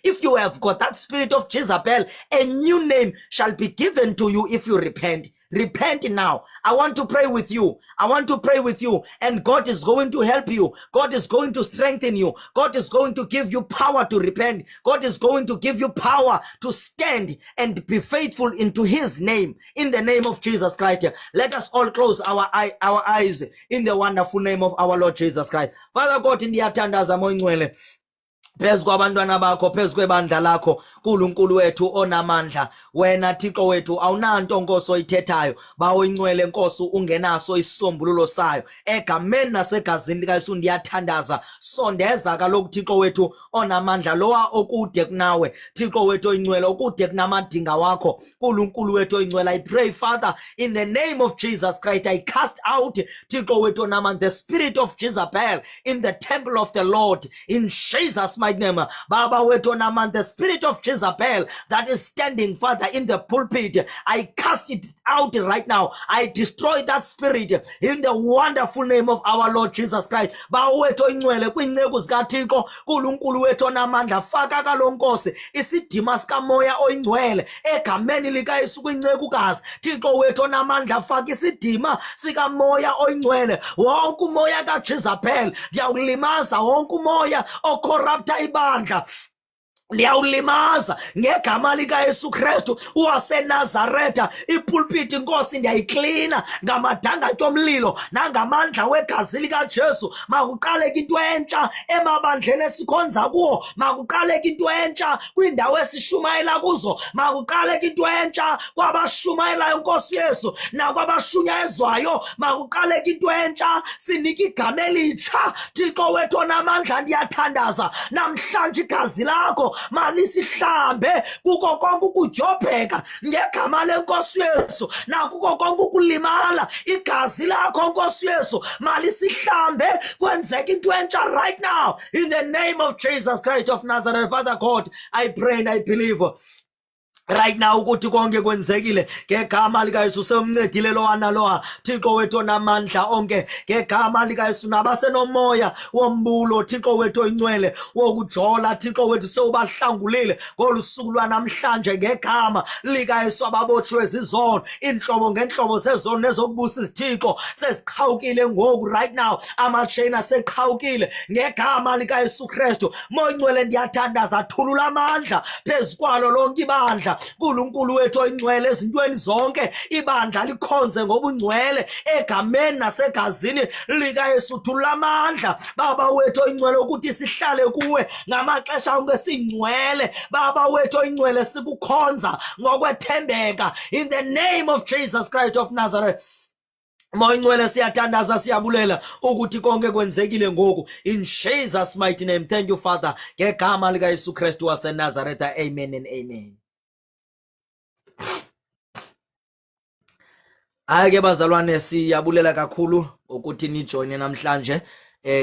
if you have got that spirit of Jezebel, a new name shall be given to you if you repent. Repent now. I want to pray with you. And God is going to help you. God is going to strengthen you. God is going to give you power to repent. God is going to give you power to stand and be faithful into his name. In the name of Jesus Christ. Let us all close our eyes in the wonderful name of our Lord Jesus Christ. Father God, ndiyathandaza moyingcwele phezu kwabantwana bakho, phezu kwebandla lakho, uNkulunkulu wethu onamandla. Wena Thixo wethu awunanto Nkosi oyithethayo, bawo ingcwele Nkosi ungenaso isisombululo sayo. Egameni nasegazini likaYesu ndiyathandaza, sondeza kaloku Thixo wethu onamandla, lowa okude kunawe Thixo wethu oyingcwele, okude kunamadinga wakho uNkulunkulu wethu oyingcwele. I pray, Father, in the name of Jesus Christ, I cast out Thixo wethu onamandla, the spirit of Jezebel in the temple of the Lord, in Jesus' mighty name. Baba wethu onamandla, the spirit of Jezebel that is standing, Father, in the pulpit, I cast it out right now. I destroy that spirit in the wonderful name of our Lord Jesus Christ. Baba wethu oyingcwele, kwincebo zikaThixo uNkulunkulu wethu onamandla, faka kalo Nkosi isidima sikamoya oyingcwele egameni likaYesu kwincekukazi. Thixo wethu onamandla, faka isidima sikamoya oyingcwele. Wonke umoya kaJezebel ndiyawulimaza, wonke umoya ocorrupta ibandla ndiyawulimaza ngegama likaYesu Kristu waseNazaretha. Ipulpiti Nkosi ndiyayiklina ngamadangatya omlilo nangamandla wegazi likaJesu. Makuqaleke into entsha emabandleni esikhonza kuwo, makuqaleke into entsha kwiindawo esishumayela kuzo, makuqaleke into entsha kwabashumayelayo Nkosi Yesu nakwabashunyayezwayo, makuqaleke into entsha. Sinika igama elitsha Thixo wethu onamandla. Ndiyathandaza namhlanje igazi lakho malisihlambe kuko konke ukudyobheka ngegama lenkosi Yesu nakuko konke ukulimala. Igazi lakho Nkosi Yesu malisihlambe, kwenzeka into entsha right now in the name of Jesus Christ of Nazareth. Father God, I pray and I believe right now ukuthi konke kwenzekile ngegama likaYesu. Semncedile lowa nalowa Thixo wethu onamandla onke ngegama likaYesu. Nabasenomoya wombulo Thixo wethu oyingcwele wokujola Thixo wethu sewubahlangulile ngolusuku lwanamhlanje ngegama likaYesu. Ababotshiwe zizono, inhlobo ngenhlobo zezono nezokubusa izithixo seziqhawukile ngoku right now. Amachayini aseqhawukile ngegama likaYesu Kristu. Moya Ngcwele ndiyathandaza, thulula amandla phezu kwalo lonke ibandla. Nkulunkulu wethu oyingcwele ezintweni zonke, ibandla likhonze ngobungcwele egameni nasegazini likaYesu. Thulula amandla Baba wethu oyingcwele ukuthi sihlale kuwe ngamaxesha onke singcwele. Baba wethu oyingcwele sikukhonza ngokwethembeka in the name of Jesus Christ of Nazareth. Moya Ngcwele siyathandaza, siyabulela ukuthi konke kwenzekile ngoku in Jesus mighty name. Thank you Father ngegama likaYesu Kristu waseNazaretha. Amen and amen. Ake bazalwane, siyabulela kakhulu ukuthi nijoine namhlanje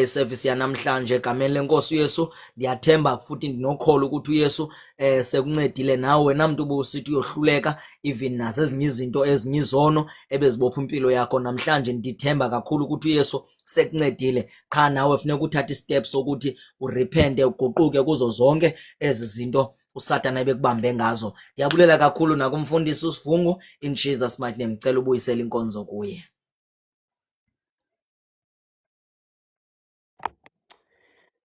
service yanamhlanje egameni lenkosi uYesu. Ndiyathemba futhi ndinokholo ukuthi uYesu sekuncedile nawe wena muntu ubusithi uyohluleka even nazo ezinye izinto ezinye izono ebezibopha impilo yakho namhlanje. Ndithemba kakhulu ukuthi uYesu sekuncedile. Cha nawe funeka uthathe steps ukuthi urepente, uguquke kuzo zonke ezi zinto uSathane bekubambe ngazo. Ndiyabulela kakhulu nakumfundisi uSivungu in Jesus mighty name. Ngicela ubuyisele inkonzo kuye.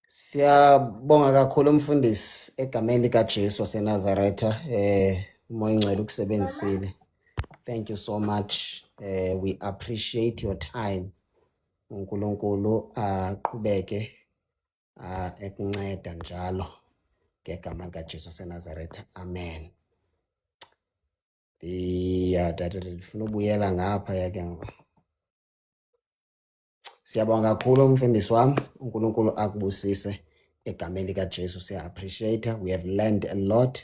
Siyabonga kakhulu mfundisi egameni likaJesu waseNazaretha. Umoya Ngcwele ukusebenzisile. Thank you so much. We appreciate your time. uNkulunkulu aqhubeke ekunceda njalo ngegama likaJesu waseNazaretha. Amen. Ndifuna ubuyela ngapha yake. Siyabonga kakhulu mfundisi wami. uNkulunkulu akubusise egameni likaJesu. Siya appreciate. We have learned a lot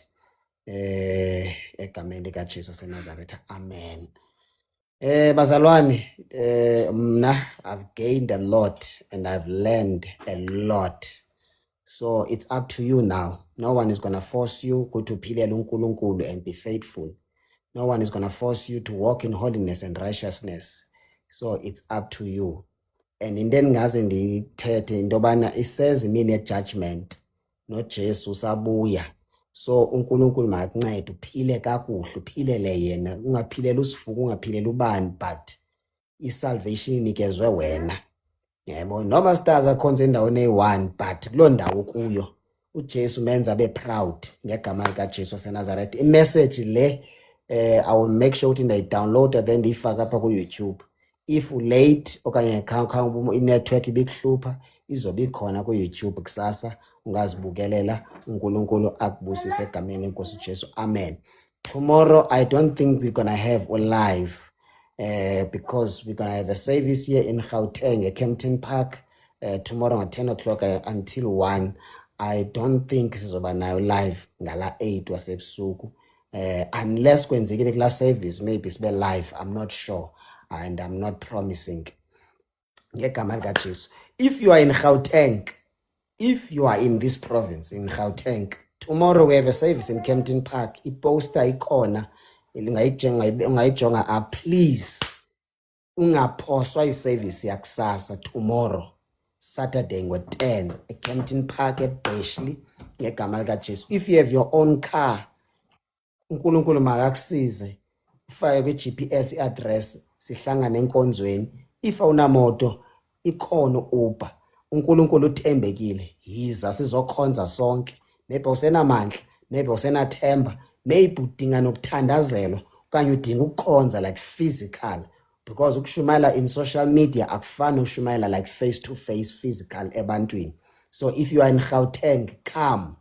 egameni likaJesu waseNazaretha. Amen. Bazalwane, mna I've gained a lot and I've learned a lot. So it's up to you now. No one is going to force you to philele uNkulunkulu and be faithful. No one is going to force you to walk in holiness and righteousness. So it's up to you. And in then ngaze ndithethe intobana isez imini judgment noJesu sabuya. So uNkulunkulu makuncede uphile kakuhle, uphilele yena, ungaphileli usifuku, ungaphileli ubani, but isalvation inikezwe wena. Yebo, noma stars akhonze endaweni eyi-1 but kuloo ndawo kuyo uJesu menza abe proud ngegama likaJesu waseNazaretha. Imessage le I will make sure ukuthi ndayidownloada then ndiyifaka apha ku-YouTube. If late okanye khanga i-network ibikuhlupha, izobe ikhona ku-YouTube kusasa, ungazibukelela. uNkulunkulu akubusise egameni lenkosi uJesu. Amen. Tomorrow I don't think we're gonna have a live because we're gonna have a service here in Gauteng at Kempton Park tomorrow at 10 o'clock until 1. I don't think sizoba nayo live ngala 8 wasebusuku unless kwenzekile kula service maybe sibe live. I'm not sure and I'm not promising ngegama likaJesu. If you are in Gauteng, if you are in this province in Gauteng, tomorrow we have a service in Kempton Park. Iposter ikhona ungayijonga up. Please ungaphoswa iservice yakusasa tomorrow Saturday ngo-10 at Kempton Park eBashley ngegama likaJesu. If you have your own car, uNkulunkulu makakusize ufake kwi-GPS i-address sihlangane enkonzweni. If awunamoto ikhona uber. uNkulunkulu uthembekile, yiza sizokhonza sonke maybe awusenamandla, maybe awusenathemba, maybe udinga nokuthandazelwa okanye udinga ukukhonza like physical, because ukushumayela in social media akufani ushumayela like face to face physical ebantwini. So if you are in Gauteng, come,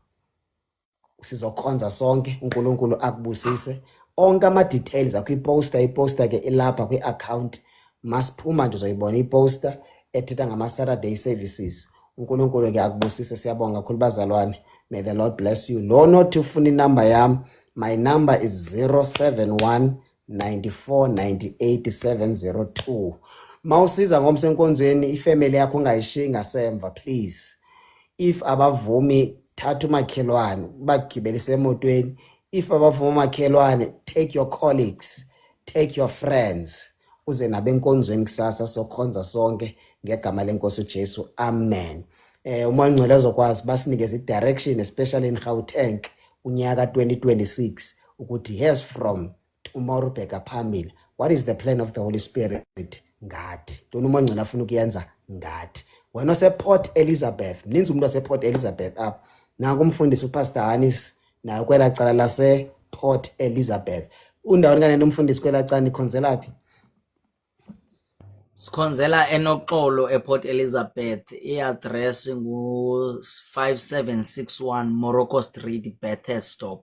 sizokhonza sonke, uNkulunkulu akubusise. Onke ama details akho iposter ke ilapha kwi account, masiphuma nje uzoyibona iposter ethetha ngama Saturday services. uNkulunkulu ke akubusise, siyabonga kakhulu bazalwane. May the Lord bless you. Lo nothi ufuna inamba yami, my number is 071 94 98 702. Mawusiza ngomsenkonzweni ifamily yakho ungayishiyi ngasemva please. If abavumi thatha umakhelwane bagibelise emotweni, if abavuma umakhelwane take your colleagues, take your friends, uze nabenkonzweni kusasa sokhonza sonke ngegama lenkosi uJesu, amen. Umoya ongcwele ezokwazi basinikeza i-direction especially in Gauteng unyaka 2026 ukuthi here's from tomorrow bheka phambili. What is the plan of the Holy Spirit? Ngathi ntoni umoya ongcwele afuna ukuyenza? Ngathi wena osePort Elizabeth, mninzi umuntu osePort Elizabeth apha, nanku umfundisi uPastor Hanis naye kwela cala lase Port Elizabeth. Undawoni kanene umfundisi kwela cala ikhonzela phi? Sikhonzela enoxolo ePort Elizabeth, i-address ngu5761 Morocco Street, Bethesda.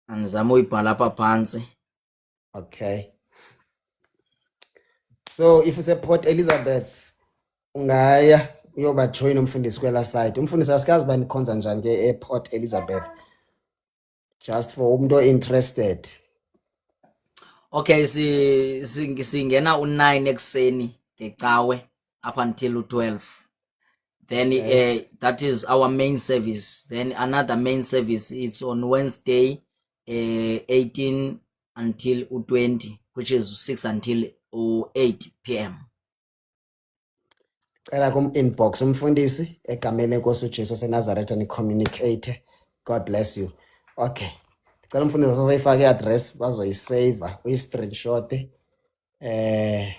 Andizama uyibhala apha phansi. Okay. So if usePort Elizabeth ungaya uyoba join umfundisi kwela side. Umfundisi asikazi bani khonza njani ke ePort Elizabeth, just for umuntu interested. Okay, singena u9 ekseni ngecawe up until u12. Then that is our main service. Then another main service is on Wednesday 18 until u20, which is 6 until u8 p.m. Cela kum inbox umfundisi egameni lenkosi uJesu waseNazaretha ni communicate. God bless you. Okay. Cela umfundisi asayifaka i-address bazoyisave uyi-screenshot.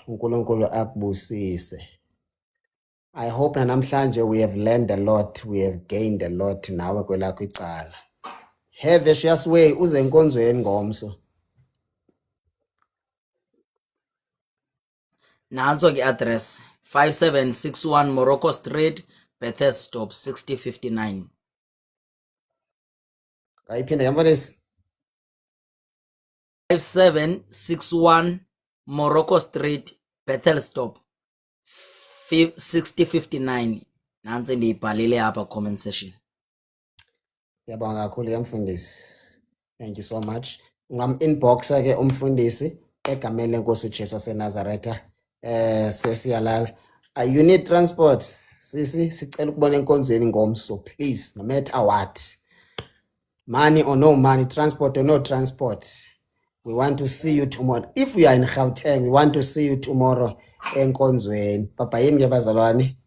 uNkulunkulu akubusise. I hope na namhlanje we have learned a lot, we have gained a lot nawe kwelakho icala. Have a shares way uze enkonzweni ngomso. Nanso ke address 5761 Morocco Street, Bethesda 6059. Ayiphinda yamfundisi. 5761 Morocco Street, Bethesda 6059. Nansi ndiyibhalile apha comment section. Siyabonga kakhulu yamfundisi. Thank you so much. Ngam inboxa ke umfundisi egameni lenkosi uJesu waseNazaretha. Sesiyalala. You need transport. Sisi sicela ukubona enkonzweni ngomso please, no matter what. Money or no money, transport or no transport. We want to see you tomorrow. If we are in Gauteng, we want to see you tomorrow enkonzweni. Papa yini ke bazalwane?